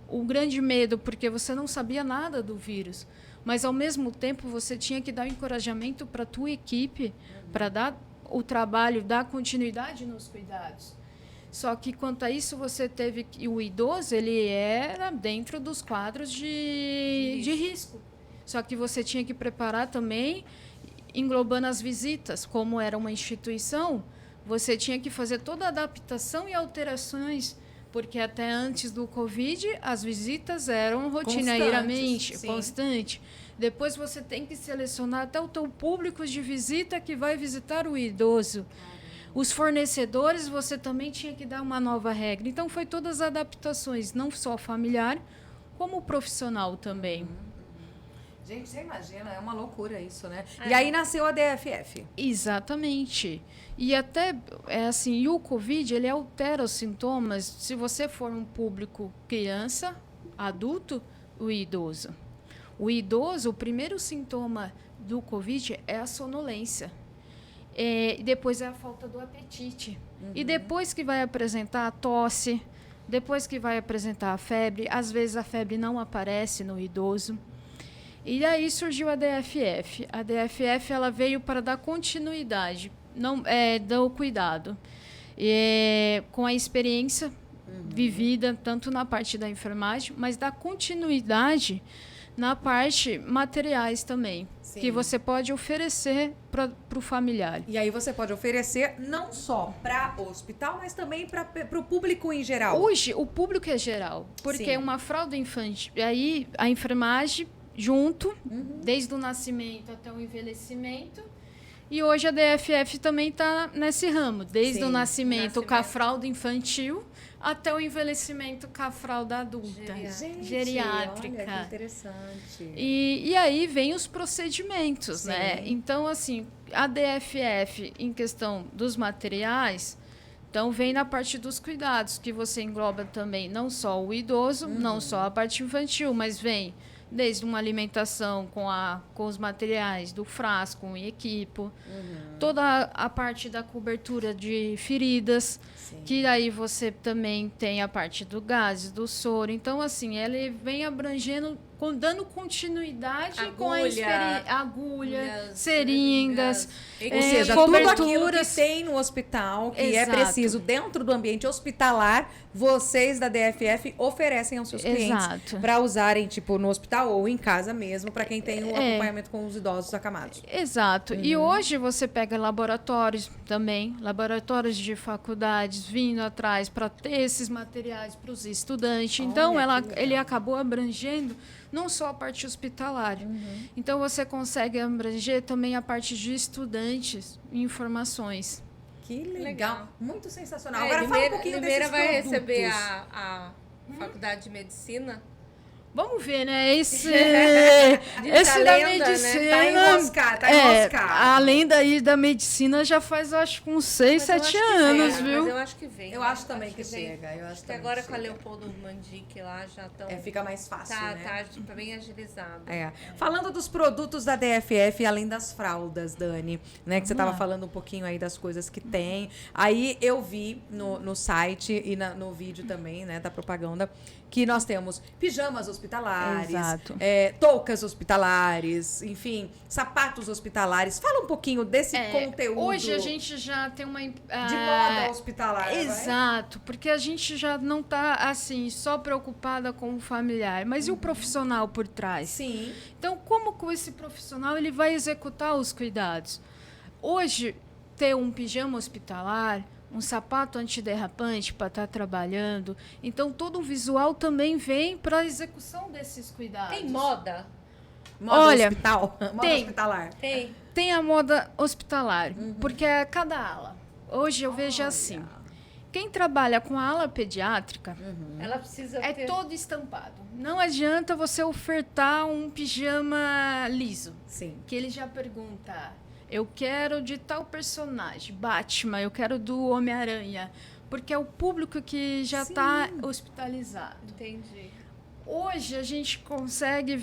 o grande medo, porque você não sabia nada do vírus. Mas, ao mesmo tempo, você tinha que dar encorajamento para a tua equipe, para dar o trabalho, dar continuidade nos cuidados. Só que, quanto a isso, você teve que o idoso, ele era dentro dos quadros de risco. Só que você tinha que preparar também, englobando as visitas. Como era uma instituição, você tinha que fazer toda a adaptação e alterações, porque até antes do Covid, as visitas eram rotineiramente constantes. Depois você tem que selecionar até o teu público de visita que vai visitar o idoso. Os fornecedores, você também tinha que dar uma nova regra. Então, foi todas as adaptações, não só familiar, como profissional também. Gente, você imagina, é uma loucura isso, né? E aí nasceu a DFF. Exatamente. E até, assim, o Covid, ele altera os sintomas se você for um público criança, adulto, o idoso. O idoso, o primeiro sintoma do Covid é a sonolência. Depois é a falta do apetite. E depois que vai apresentar a tosse, depois que vai apresentar a febre, às vezes a febre não aparece no idoso. E aí surgiu a DFF. A DFF ela veio para dar continuidade do cuidado. Com a experiência vivida, tanto na parte da enfermagem, mas da continuidade na parte materiais também, Sim. que você pode oferecer para o familiar. E aí você pode oferecer não só para o hospital, mas também para o público em geral. Hoje, o público é geral, porque Sim. uma fralda infantil, aí a enfermagem junto, desde o nascimento até o envelhecimento. E hoje a DFF também está nesse ramo, desde o nascimento com a fralda infantil até o envelhecimento com a fralda adulta, geriátrica. Olha, que interessante. E aí vem os procedimentos, Sim. né? Então, assim, a DFF, em questão dos materiais, então vem na parte dos cuidados, que você engloba também não só o idoso, não só a parte infantil, mas vem desde uma alimentação com os materiais do frasco e equipo, toda a parte da cobertura de feridas, que aí você também tem a parte do gás, do soro. Então, assim, ele vem abrangendo, dando continuidade com a agulha, seringas, Ou seja, tudo aquilo que coberturas. tem no hospital, que é Exato. preciso dentro do ambiente hospitalar, vocês da DFF oferecem aos seus clientes Exato. para usarem, tipo, no hospital ou em casa mesmo, para quem tem um acompanhamento com os idosos acamados. Exato. E hoje você pega laboratórios também, laboratórios de faculdades vindo atrás para ter esses materiais para os estudantes. Então, ele acabou abrangendo não só a parte hospitalar. Então, você consegue abranger também a parte de estudantes e informações. Que legal. Muito sensacional. Agora Agora fala um pouquinho Limeira desses vai produtos. receber a Faculdade de Medicina. Vamos ver, né? Esse a da lenda, né? medicina... Tá enroscado, tá enroscado. A lenda aí da medicina já faz, acho que uns 6, 7 anos, viu? Mas eu acho que vem. Eu né? acho também que vem. chega. Eu acho Acho que também agora que com a chega. Leopoldo Mandic lá já estão... Fica mais fácil, né? Tá bem agilizado. Falando dos produtos da DFF, além das fraldas, Dani, né? Que você tava falando um pouquinho aí das coisas que tem. Aí eu vi no site e no vídeo também, né? Da propaganda, que nós temos pijamas hospitalares, Exato. toucas hospitalares, enfim, sapatos hospitalares. Fala um pouquinho desse conteúdo. Hoje a gente já tem uma... de moda hospitalar. Exato, porque a gente já não está assim, só preocupada com o familiar, mas e o profissional por trás? Sim. Então, como com esse profissional ele vai executar os cuidados? Hoje, ter um pijama hospitalar, um sapato antiderrapante para estar trabalhando, então todo o visual também vem para a execução desses cuidados. Tem moda? Moda Olha, hospital? Moda tem. hospitalar. Tem a moda hospitalar, porque é cada ala. Hoje eu vejo assim. Quem trabalha com a ala pediátrica Ela precisa é ter... todo estampado. Não adianta você ofertar um pijama liso. Sim. Que ele já pergunta, eu quero de tal personagem, Batman, eu quero do Homem-Aranha. Porque é o público que já está hospitalizado. Entendi. Hoje a gente consegue...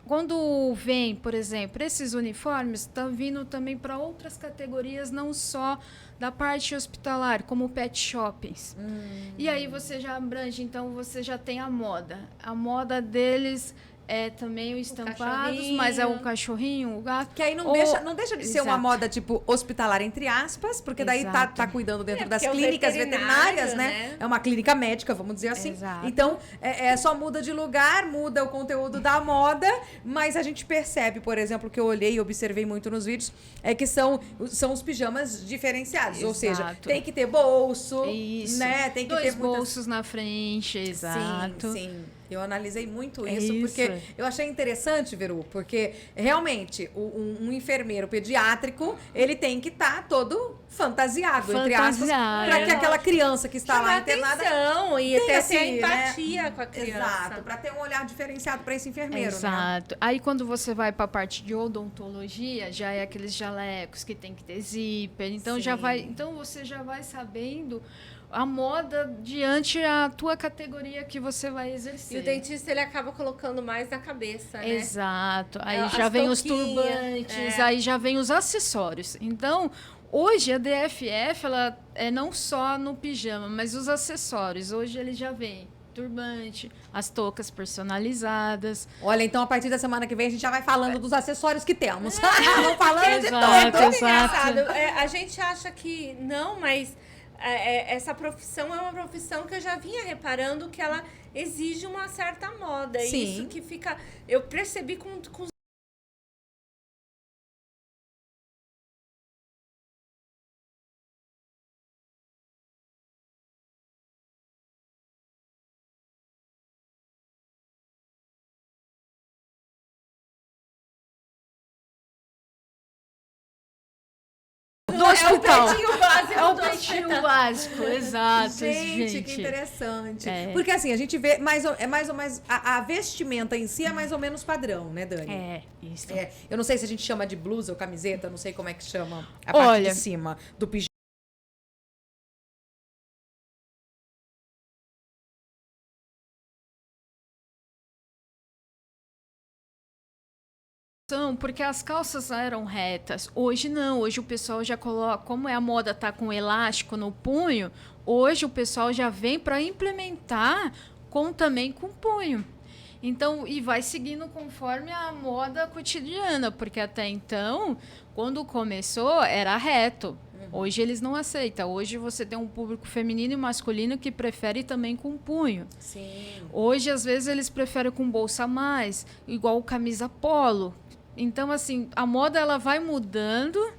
Quando vem, por exemplo, esses uniformes, estão vindo também para outras categorias, não só da parte hospitalar, como pet shoppings. E aí você já abrange, então você já tem a moda. A moda deles é também o estampados, mas é o cachorrinho, o gato. Que aí não deixa de ser uma Exato. moda, tipo, hospitalar, entre aspas, porque daí tá Exato. cuidando dentro das porque é o clínicas veterinárias, veterinário, né? É uma clínica médica, vamos dizer assim. Exato. Então, só muda de lugar, muda o conteúdo da moda, mas a gente percebe, por exemplo, que eu olhei e observei muito nos vídeos, é que são os pijamas diferenciados. Ou seja, Exato. tem que ter bolso, Isso. né? Tem que Dois ter muitas... bolsos na frente, exato. Sim. Eu analisei muito É isso, isso. porque eu achei interessante, Veru, porque realmente um enfermeiro pediátrico, ele tem que estar todo fantasiado, entre aspas, Fantasiado. para que aquela criança que está lá Chamar internada atenção e tenha até assim, ter né? empatia com a criança. Exato, para ter um olhar diferenciado para esse enfermeiro, né? Exato. Aí quando você vai para a parte de odontologia, já é aqueles jalecos que tem que ter zíper. Então então você já vai sabendo a moda diante a tua categoria que você vai exercer. E o dentista, ele acaba colocando mais na cabeça, né? Exato. Aí As já vem os touquinhas, turbantes, aí já vem os acessórios. Então, hoje a DFF, ela é não só no pijama, mas os acessórios. Hoje ele já vem turbante, as toucas personalizadas. Olha, então a partir da semana que vem a gente já vai falando dos acessórios que temos. Vamos falando de Exato, tudo. Engraçado. A gente acha que não, mas essa profissão é uma profissão que eu já vinha reparando que ela exige uma certa moda. Sim. E isso que fica... Eu percebi com os... Do hospital. É o peitinho básico É o do peitinho hospital. básico, exato, Gente, que interessante. É. Porque assim, a gente vê é mais ou menos a vestimenta em si é mais ou menos padrão, né, Dani? É, isso. Eu não sei se a gente chama de blusa ou camiseta, não sei como é que chama a parte Olha, de cima do pijama. Porque as calças eram retas. Hoje não, hoje o pessoal já coloca, como a moda tá com elástico no punho, hoje o pessoal já vem para implementar também com punho. Então, e vai seguindo conforme a moda cotidiana, porque até então, quando começou, era reto. Hoje eles não aceitam. Hoje você tem um público feminino e masculino que prefere também com punho. Sim. Hoje, às vezes, eles preferem com bolsa a mais, igual camisa polo. Então, assim, a moda ela vai mudando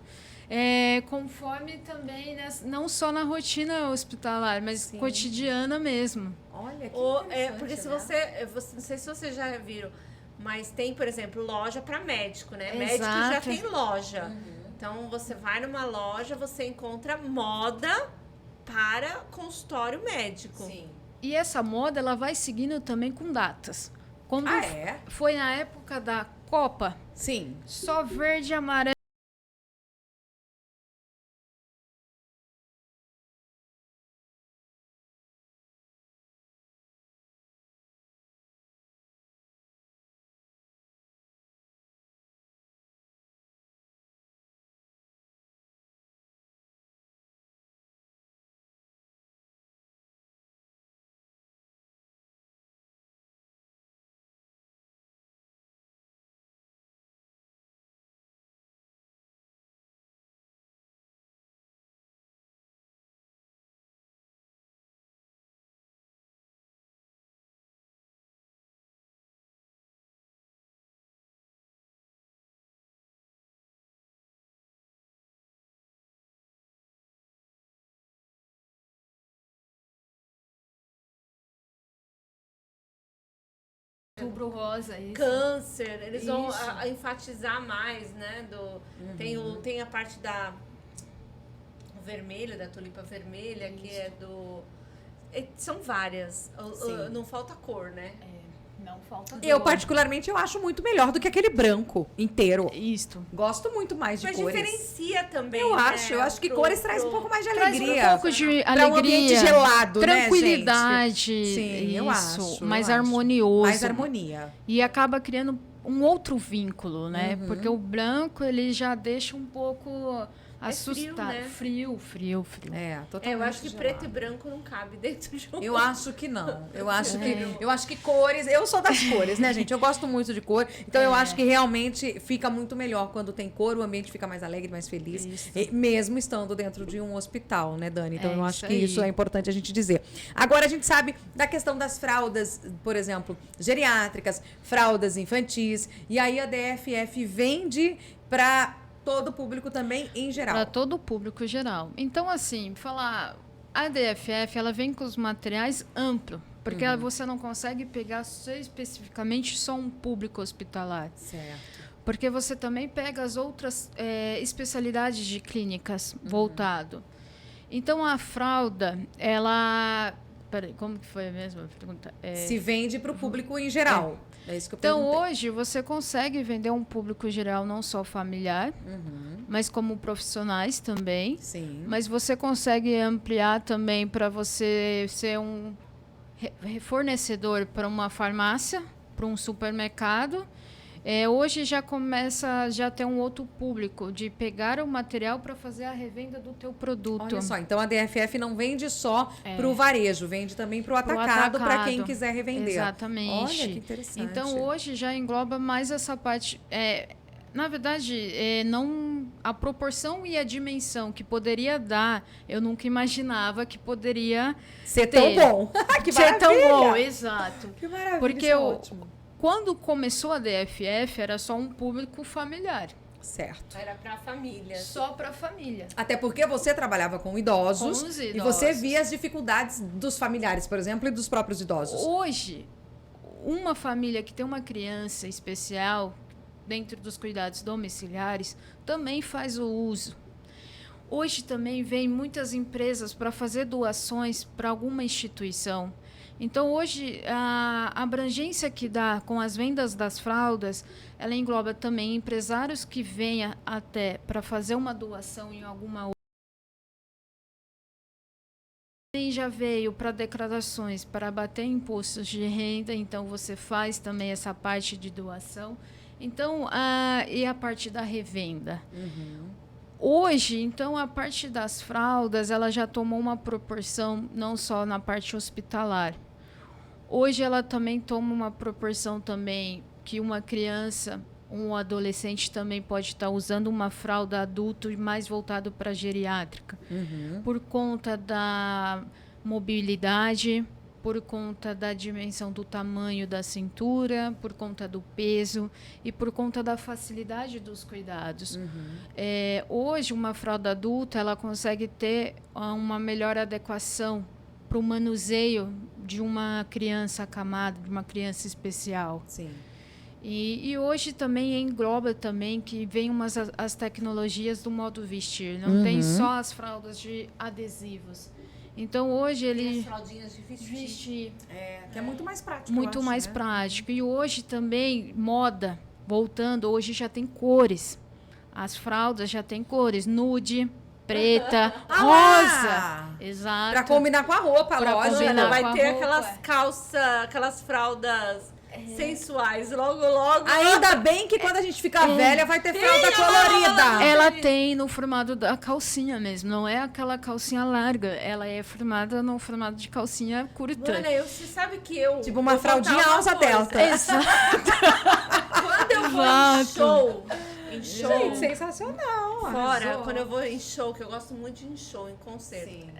conforme também, né, não só na rotina hospitalar, mas cotidiana mesmo. Olha, que interessante, porque se né? você... Não sei se vocês já viram, mas tem, por exemplo, loja para médico, né? Exato. Médico já tem loja. Então, você vai numa loja, você encontra moda para consultório médico. Sim. E essa moda ela vai seguindo também com datas. Quando foi na época da Copa, Sim. só verde e amarelo. Outubro rosa, isso. Câncer, eles vão enfatizar mais, né? Tem a parte da vermelha, da tulipa vermelha, que é do... São várias. Não falta cor, né? Não falta cor. Eu, particularmente, eu acho muito melhor do que aquele branco inteiro. Isto. Gosto muito mais de Mas cores. diferencia também, Eu né? acho que cores traz um pouco mais de Traz alegria. um pouco de alegria. Pra um ambiente gelado, tranquilidade, né, gente? Sim, eu acho. Mais eu harmonioso. Acho. Mais harmonia. E acaba criando um outro vínculo, né? Porque o branco, ele já deixa um pouco assustado. Frio. É, totalmente. Eu acho que gelado. preto e branco não cabe dentro de um. Eu acho que não. Eu acho que cores. Eu sou das cores, né, gente? Eu gosto muito de cor. Então eu acho que realmente fica muito melhor quando tem cor, o ambiente fica mais alegre, mais feliz. Mesmo estando dentro de um hospital, né, Dani? Então eu acho que isso é importante a gente dizer. Agora a gente sabe da questão das fraldas, por exemplo, geriátricas, fraldas infantis. E aí a DFF vende para todo o público também, em geral. Para todo o público geral. Então, assim, a DFF, ela vem com os materiais amplos, porque você não consegue pegar especificamente só um público hospitalar. Certo. Porque você também pega as outras especialidades de clínicas voltado. Então, a fralda, ela... Peraí, como que foi a mesma pergunta? Se vende para o público em geral. É isso que eu Então, perguntei. hoje, você consegue vender um público geral, não só familiar, mas como profissionais também. Sim. Mas você consegue ampliar também para você ser um fornecedor para uma farmácia, para um supermercado. Hoje já tem um outro público de pegar o material para fazer a revenda do teu produto. Olha só, então a DFF não vende só para o varejo, vende também para o atacado, para quem quiser revender. Exatamente. Olha que interessante. Então hoje já engloba mais essa parte. Na verdade, não a proporção e a dimensão que poderia dar, eu nunca imaginava que poderia ser tão bom. Que ser tão maravilha. bom, exato. Que maravilha. Porque isso é ótimo. Quando começou a DFF, era só um público familiar. Certo. Era para família. Só para família. Até porque você trabalhava com idosos, Com os e idosos. você via as dificuldades dos familiares, por exemplo, e dos próprios idosos. Hoje, uma família que tem uma criança especial dentro dos cuidados domiciliares também faz o uso. Hoje também vem muitas empresas para fazer doações para alguma instituição. Então, hoje, a abrangência que dá com as vendas das fraldas, ela engloba também empresários que venham até para fazer uma doação em alguma outra. Também já veio para declarações para abater impostos de renda, então você faz também essa parte de doação. Então, e a parte da revenda. Hoje, então, a parte das fraldas, ela já tomou uma proporção não só na parte hospitalar. Hoje ela também toma uma proporção também que uma criança, um adolescente também pode estar usando uma fralda adulto mais voltado para a geriátrica. Por conta da mobilidade, por conta da dimensão do tamanho da cintura, por conta do peso e por conta da facilidade dos cuidados. Hoje, uma fralda adulta ela consegue ter uma melhor adequação para o manuseio de uma criança acamada, de uma criança especial. Sim. E hoje também engloba também que vem as tecnologias do modo vestir. Não tem só as fraldas de adesivos. Então, hoje Tem ele as fraldinhas de vestir. vestir Que é muito mais prático, eu muito acho, mais né? prático. E hoje também, moda, voltando, hoje já tem cores. As fraldas já tem cores, nude, preta, Ah rosa. lá! Exato. Pra combinar com a roupa, Pra lógico. combinar. Vai com a ter roupa. aquelas calças, aquelas fraldas sensuais. Logo, logo. Ainda bem que quando a gente ficar velha vai ter fralda Sim, colorida. Ela tem no formato da calcinha mesmo, não é aquela calcinha larga. Ela é formada no formato de calcinha curta. Mano, você sabe que eu. Tipo uma vou contar fraldinha uma alça coisa. delta. Exato. Quando eu vou em Exato. show. Em show. Gente, sensacional. Fora, arrasou. quando eu vou em show, que eu gosto muito de ir em show, em concerto. Sim.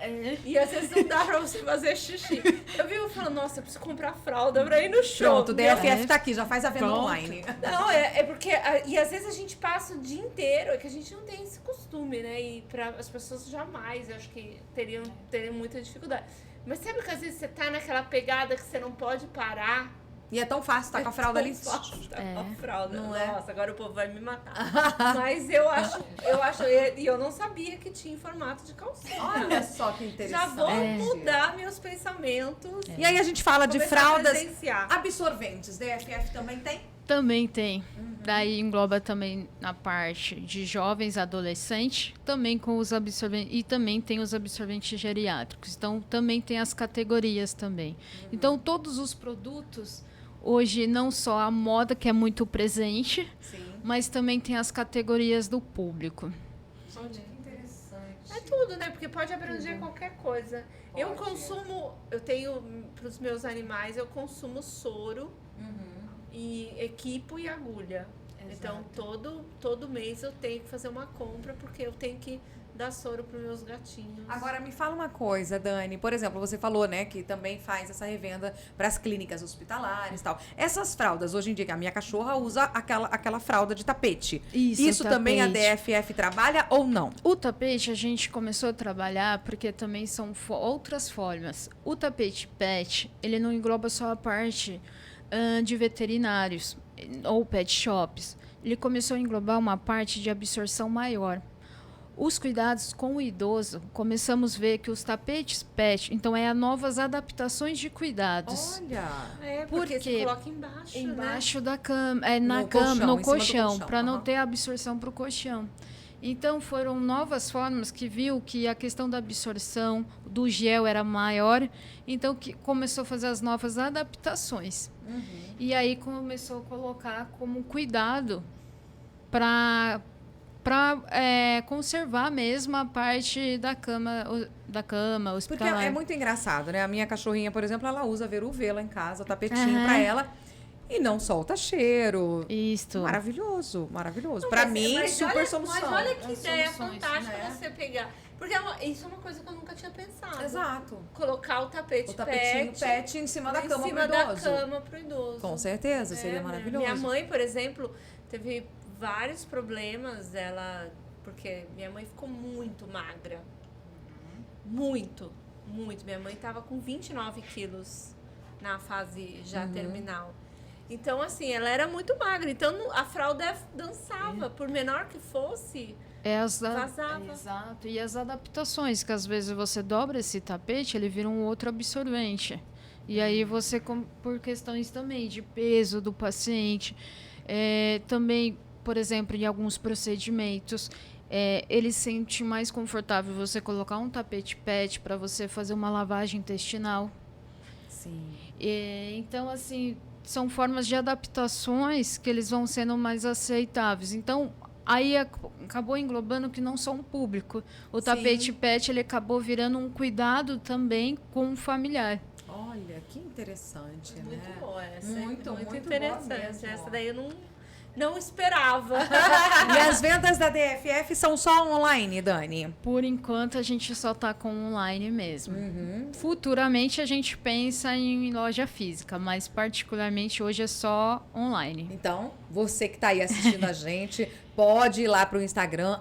E às vezes não dá pra você fazer xixi. Eu vivo falando, nossa, eu preciso comprar fralda pra ir no show. Pronto, o DFF tá aqui, já faz a venda Pronto. online. Não, é porque. E às vezes a gente passa o dia inteiro, é que a gente não tem esse costume, né? E para as pessoas jamais, eu acho que teriam muita dificuldade. Mas sabe que às vezes você tá naquela pegada que você não pode parar? E é tão fácil, tá com a fralda ali. Tá com a fralda. Não é? Nossa, agora o povo vai me matar. Mas eu acho, e eu não sabia que tinha em formato de calcinha. Olha só que interessante. Já vou mudar meus pensamentos. E aí a gente fala de Começar a fraldas presenciar. absorventes. DFF também tem? Também tem. Daí engloba também na parte de jovens, adolescentes, também com os absorventes. E também tem os absorventes geriátricos. Então, também tem as categorias também. Então, todos os produtos, hoje, não só a moda, que é muito presente, Sim. mas também tem as categorias do público. Olha, que interessante. É tudo, né? Porque pode abranger qualquer coisa. Eu consumo, eu tenho, para os meus animais, eu consumo soro e equipo e agulha. Então, todo mês eu tenho que fazer uma compra, porque eu tenho que dar soro para os meus gatinhos. Agora, me fala uma coisa, Dani. Por exemplo, você falou, né, que também faz essa revenda para as clínicas hospitalares e tal. Essas fraldas, hoje em dia, que a minha cachorra usa aquela fralda de tapete. Isso, também a tapete. DFF trabalha ou não? O tapete a gente começou a trabalhar porque também são outras formas. O tapete PET, ele não engloba só a parte de veterinários ou pet shops. Ele começou a englobar uma parte de absorção maior. Os cuidados com o idoso, começamos a ver que os tapetes PET, então novas adaptações de cuidados. Olha! É, Por porque quê? você coloca embaixo, né? Embaixo da cama, No cama, colchão, no em cima do colchão, colchão, para não aham. ter absorção para o colchão. Então, foram novas formas que viu que a questão da absorção do gel era maior, então que começou a fazer as novas adaptações. E aí começou a colocar como cuidado para conservar mesmo a parte da cama Porque hospitalar. é muito engraçado, né? A minha cachorrinha, por exemplo, ela usa veruvé lá em casa, o tapetinho Aham. pra ela. E não solta cheiro. Isto. Maravilhoso, maravilhoso. Pra mim, Mas super olha, solução. Mas olha que As ideia soluções, fantástica né? você pegar. Porque isso é uma coisa que eu nunca tinha pensado. Exato. Colocar o tapete O tapetinho pet em cima da cama pro idoso. cama pro idoso. Com certeza, seria né? maravilhoso. Minha mãe, por exemplo, teve vários problemas, porque minha mãe ficou muito magra. Muito. Minha mãe tava com 29 quilos na fase já terminal. Então, assim, ela era muito magra. Então, a fralda dançava. Por menor que fosse, vazava. Exato. E as adaptações, que às vezes você dobra esse tapete, ele vira um outro absorvente. E aí você, por questões também de peso do paciente, também, por exemplo, em alguns procedimentos, ele sente mais confortável você colocar um tapete PET para você fazer uma lavagem intestinal. Sim. Então, assim, são formas de adaptações que eles vão sendo mais aceitáveis. Então, aí acabou englobando que não só um público. O tapete PET, ele acabou virando um cuidado também com o familiar. Olha, que interessante, né? Muito boa essa. Muito boa interessante. mesmo. Essa daí eu não esperava. E as vendas da DFF são só online, Dani? Por enquanto, a gente só está com online mesmo. Futuramente, a gente pensa em loja física, mas particularmente hoje é só online. Então, você que está aí assistindo a gente, pode ir lá para o Instagram,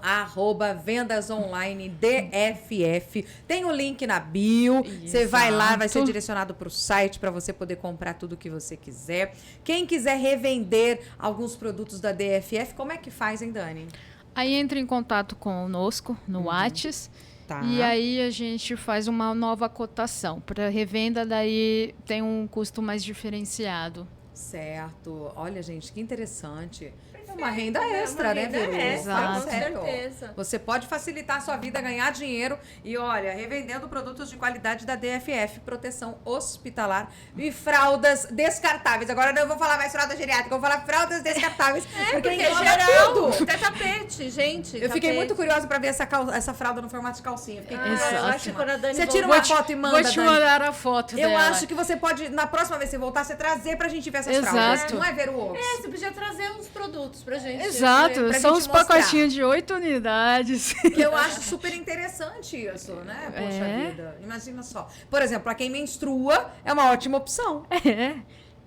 @vendasonlinedff. Tem o link na bio. Você vai lá, vai ser Exato. direcionado para o site para você poder comprar tudo que você quiser. Quem quiser revender alguns produtos da DFF, como é que faz, hein, Dani? Aí entra em contato conosco no WhatsApp Tá. E aí a gente faz uma nova cotação. Para revenda, daí tem um custo mais diferenciado. Certo. Olha, gente, que interessante. É uma Perfeito, renda né? extra, Uma né, renda Veru? extra, com Sério. certeza. Você pode facilitar a sua vida, ganhar dinheiro e, olha, revendendo produtos de qualidade da DFF, proteção hospitalar e fraldas descartáveis. Agora eu não vou falar mais fralda geriátrica, eu vou falar fraldas descartáveis. Porque engloba geral, tudo. até tapete, gente. Eu fiquei tapete. muito curiosa pra ver essa fralda no formato de calcinha. Fiquei Eu curiosíssima. acho que quando a Dani Você tira voltar- uma foto e manda, Vou te Dani. mandar a foto Eu dela. acho que você pode, na próxima vez que você voltar, você trazer pra gente ver essas Exato. fraldas. Não é, Veru Ox? Você podia trazer uns produtos pra gente. Exato, pra são gente os mostrar. pacotinhos de 8 unidades. Que eu acho super interessante isso, né? Poxa É. vida. Imagina só. Por exemplo, pra quem menstrua, é uma ótima opção. É,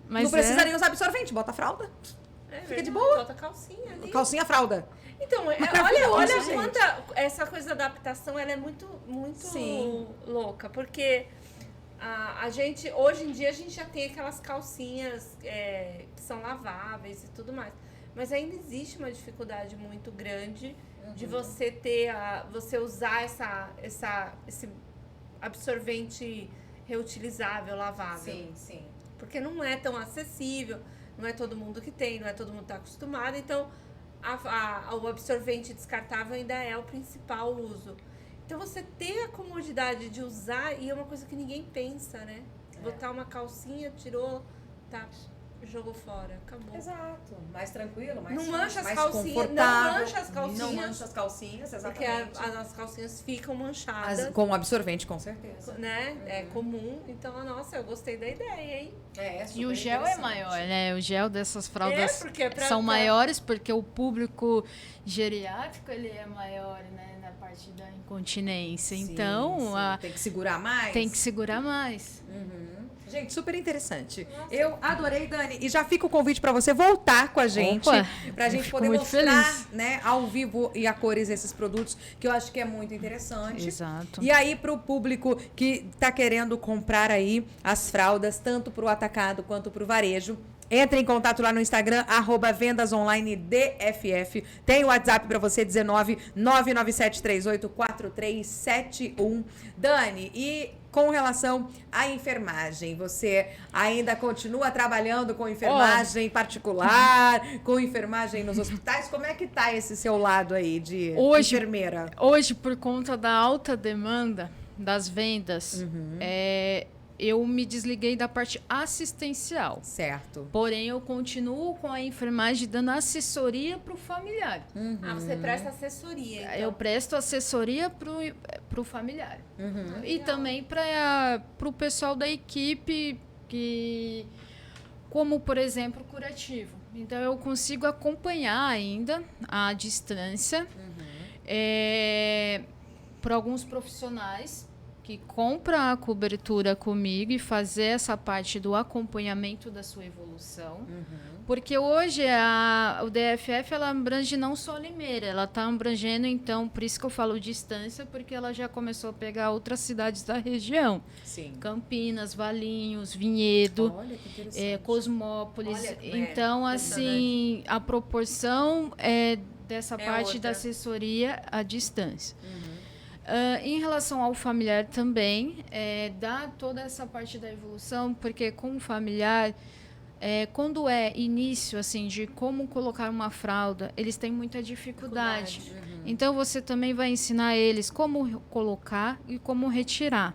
mas Não precisa nem usar absorvente, bota a fralda. É Fica de verdade, boa. Bota calcinha ali. Calcinha fralda. Então, Maravilhoso, olha gente. quanta... Essa coisa da adaptação, ela é muito Sim. louca. Porque a gente, hoje em dia, a gente já tem aquelas calcinhas que são laváveis e tudo mais. Mas ainda existe uma dificuldade muito grande de você você usar esse absorvente reutilizável, lavável. sim. Porque não é tão acessível, não é todo mundo que tem, não é todo mundo que está acostumado. Então, o absorvente descartável ainda é o principal uso. Então, você ter a comodidade de usar, e é uma coisa que ninguém pensa, né? Botar uma calcinha, tirou, tá, jogou fora, acabou. Exato. Mais tranquilo, mais Não mancha as mais calcinhas, confortável. não mancha as calcinhas. Não mancha as calcinhas, Porque exatamente. as calcinhas ficam manchadas, Com absorvente, com certeza. né? É comum. Então, nossa, eu gostei da ideia, hein? E o gel é maior, né? O gel dessas fraldas porque é são maiores porque o público geriátrico ele é maior, né? Na parte da incontinência. Então, tem que segurar mais. tem que segurar mais. Gente, super interessante. Eu adorei, Dani. E já fica o convite pra você voltar com a gente. Opa, Pra eu gente fico poder muito mostrar, feliz. né, ao vivo e a cores esses produtos, que eu acho que é muito interessante. Exato. E aí, pro público que tá querendo comprar aí as fraldas, tanto pro atacado quanto pro varejo, entre em contato lá no Instagram, @vendasonlinedff. Tem o WhatsApp para você, 19-997384371. Dani, e com relação à enfermagem, você ainda continua trabalhando com enfermagem particular, com enfermagem nos hospitais? Como é que tá esse seu lado aí de enfermeira? Hoje, por conta da alta demanda das vendas, eu me desliguei da parte assistencial. Certo. Porém, eu continuo com a enfermagem dando assessoria para o familiar. Você presta assessoria, então. Eu presto assessoria para o familiar. E também para o pessoal da equipe, como, por exemplo, curativo. Então, eu consigo acompanhar ainda à distância por alguns profissionais que compram a cobertura comigo e fazer essa parte do acompanhamento da sua evolução. Porque hoje o DFF ela abrange não só Limeira, ela está abrangendo, então, por isso que eu falo distância, porque ela já começou a pegar outras cidades da região. Sim. Campinas, Valinhos, Vinhedo, Olha que interessante. Cosmópolis. Olha, Então, assim, a proporção dessa parte outra. da assessoria à distância. Em relação ao familiar também, dá toda essa parte da evolução, porque com o familiar, quando é início assim de como colocar uma fralda, eles têm muita dificuldade. Então, você também vai ensinar eles como colocar e como retirar.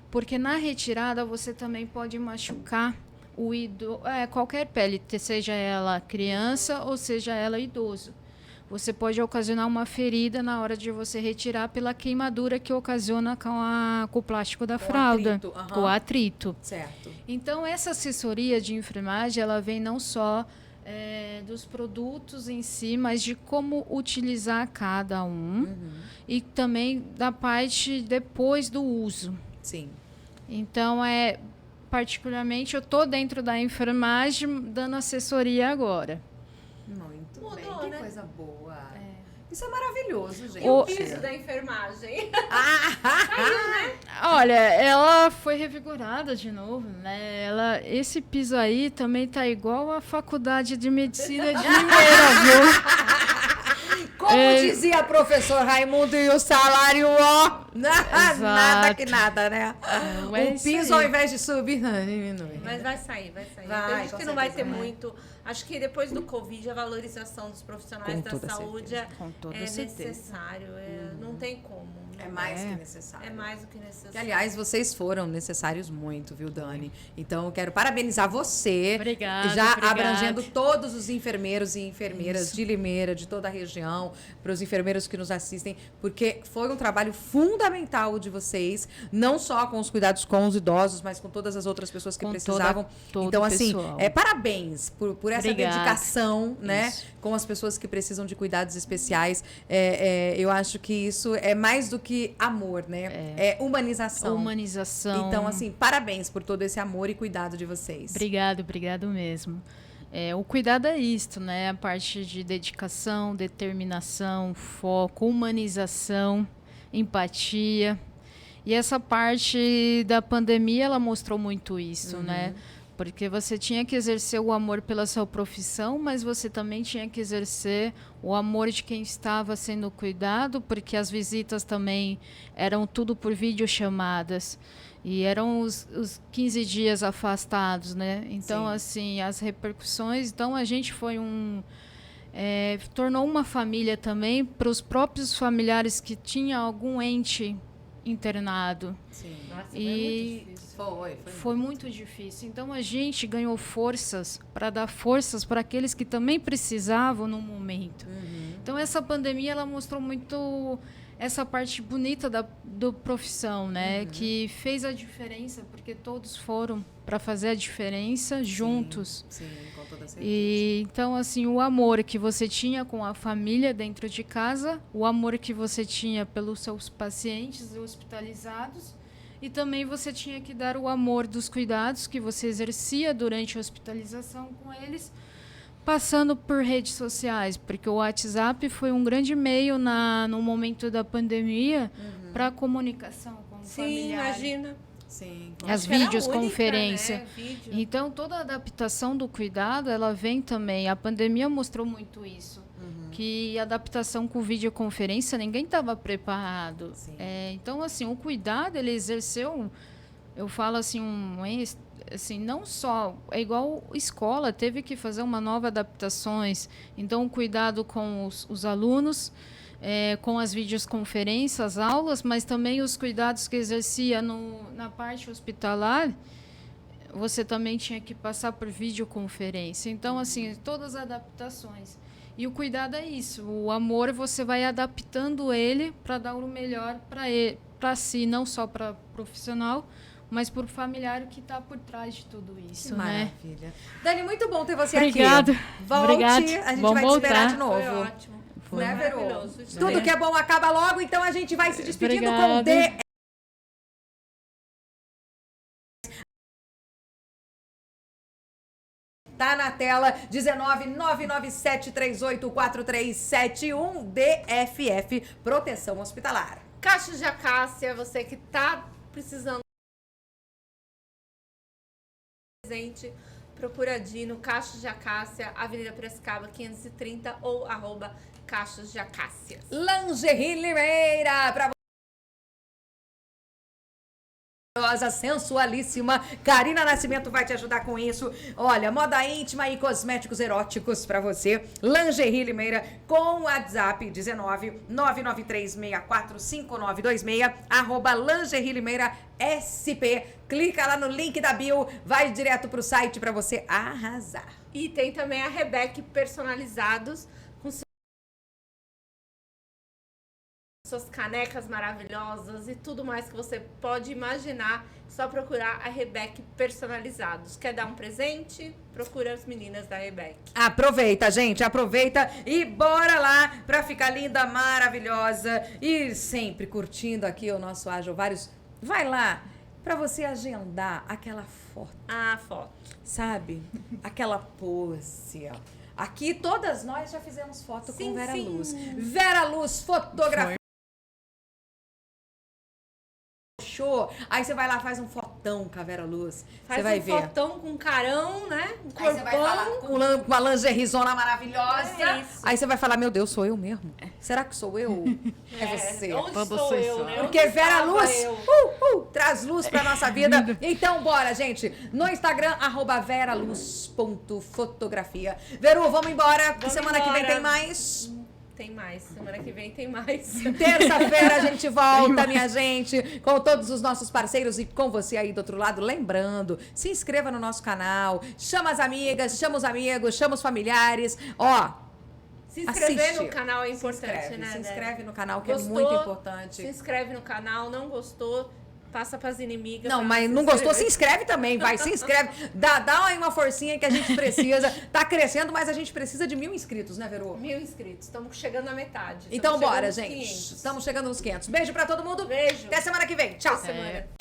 Porque na retirada, você também pode machucar qualquer pele, seja ela criança ou seja ela idoso. Você pode ocasionar uma ferida na hora de você retirar pela queimadura que ocasiona com o plástico da fralda, atrito, com o atrito. Certo. Então, essa assessoria de enfermagem, ela vem não só dos produtos em si, mas de como utilizar cada um e também da parte depois do uso. Sim. Então, particularmente, eu estou dentro da enfermagem dando assessoria agora. Muito Mudou, bem, que né? coisa boa. Isso é maravilhoso, gente. E o piso da enfermagem? Olha, ela foi revigorada de novo, né? Esse piso aí também tá igual a faculdade de medicina de Limeira, viu? Como dizia professor Raimundo, e o salário, ó, nada que nada, né? O piso, ao invés de subir, diminui. Mas vai sair. Vai, acho que não vai ter muito. Acho que depois do Covid, a valorização dos profissionais da saúde é necessário. Não tem como. É mais que necessário. É mais do que necessário. Que, aliás, vocês foram necessários muito, viu, Dani? Então, eu quero parabenizar você. Obrigada. Abrangendo todos os enfermeiros e enfermeiras de Limeira, de toda a região, para os enfermeiros que nos assistem, porque foi um trabalho fundamental de vocês, não só com os cuidados com os idosos, mas com todas as outras pessoas que precisavam. Então, assim, parabéns por essa dedicação, né? Isso. Com as pessoas que precisam de cuidados especiais. Eu acho que isso é mais do que amor, né? É humanização. Então, assim, parabéns por todo esse amor e cuidado de vocês. Obrigado mesmo. O cuidado é isto, né? A parte de dedicação, determinação, foco, humanização, empatia. E essa parte da pandemia, ela mostrou muito isso, né? Porque você tinha que exercer o amor pela sua profissão, mas você também tinha que exercer o amor de quem estava sendo cuidado, porque as visitas também eram tudo por videochamadas. E eram os 15 dias afastados, né? Então, assim, as repercussões... Então, a gente foi tornou uma família também para os próprios familiares que tinham algum ente internado. Sim. Nossa, foi muito difícil. Foi muito difícil. Então, a gente ganhou forças para dar forças para aqueles que também precisavam no momento. Então, essa pandemia, ela mostrou muito essa parte bonita do profissão, né? Que fez a diferença, porque todos foram para fazer a diferença juntos. Sim, com toda certeza. E, então, assim, o amor que você tinha com a família dentro de casa, o amor que você tinha pelos seus pacientes hospitalizados, e também você tinha que dar o amor dos cuidados que você exercia durante a hospitalização com eles, passando por redes sociais, porque o WhatsApp foi um grande meio no momento da pandemia para a comunicação com o familiar. Sim, imagina. Sim. As videoconferências. Né? Vídeo. Então, toda a adaptação do cuidado, ela vem também. A pandemia mostrou muito isso. Que a adaptação com videoconferência, ninguém estava preparado. Então, assim, o cuidado, ele exerceu, eu falo assim, assim, não só, é igual escola, teve que fazer uma nova adaptações. Então, o cuidado com os alunos, com as videoconferências, as aulas, mas também os cuidados que exercia na parte hospitalar, você também tinha que passar por videoconferência. Então, assim, todas as adaptações. E o cuidado é isso. O amor, você vai adaptando ele para dar o melhor para si, não só para o profissional, mas para o familiar que está por trás de tudo isso. Maravilha. Né? Dani, muito bom ter você Obrigada. aqui. Volte, Obrigada. A gente Vamos vai te esperar de novo. Foi ótimo. Foi maravilhoso. Tudo que é bom acaba logo, então a gente vai se despedindo com Tá na tela, 19997384371 DFF Proteção Hospitalar. Cachos de Acácia, você que tá precisando de presente, procura Dino, Cachos de Acácia, Avenida Piracicaba 530 ou @Cachos de Acácias. Lingerie Limeira, pra sensualíssima. Karina Nascimento vai te ajudar com isso. Olha, moda íntima e cosméticos eróticos pra você. Lingerie Limeira com WhatsApp 19993645926 @Lingerie Limeira SP. Clica lá no link da bio, vai direto pro site pra você arrasar. E tem também a Rebeck Personalizados, com suas canecas maravilhosas e tudo mais que você pode imaginar. Só procurar a Rebeck Personalizados. Quer dar um presente? Procura as meninas da Rebeck. Aproveita, gente, aproveita e bora lá pra ficar linda, maravilhosa e sempre curtindo aqui o nosso Ágil Vários. Vai lá pra você agendar aquela foto. Foto. Sabe? Aquela pose, ó. Aqui todas nós já fizemos foto com Vera Luz. Vera Luz, fotografia. Aí você vai lá, faz um fotão com a Vera Luz. Faz Você vai um ver. fotão com carão, né? Um Aí você vai falar corpão. com uma lingerizona maravilhosa. É isso. Aí você vai falar, meu Deus, sou eu mesmo? Será que sou eu? É você. Onde Vamos estou eu, só. né? Porque Onde Vera estava Luz eu? traz luz pra nossa vida. Então, bora, gente. No Instagram, @veraluz.fotografia. Veru, vamos embora. Vamos Semana que vem embora. tem mais. Tem mais. Semana que vem tem mais. Terça-feira a gente volta, minha gente, com todos os nossos parceiros e com você aí do outro lado. Lembrando, se inscreva no nosso canal, chama as amigas, chama os amigos, chama os familiares. Ó, Se inscrever assiste. no canal é importante, né? Se Dé? inscreve no canal, que Gostou? é muito importante. Se inscreve no canal. Não gostou? Passa pras inimigas. Não, pra mas se não gostou, se inscrever. inscreve também, vai, se inscreve. Dá aí uma forcinha que a gente precisa. Tá crescendo, mas a gente precisa de 1.000 inscritos, né, Veru? 1000 inscritos. Estamos chegando na metade. Então Estamos bora, chegando nos gente. 500. Estamos chegando nos 500. Beijo pra todo mundo. Beijo. Até semana que vem. Tchau. Até semana.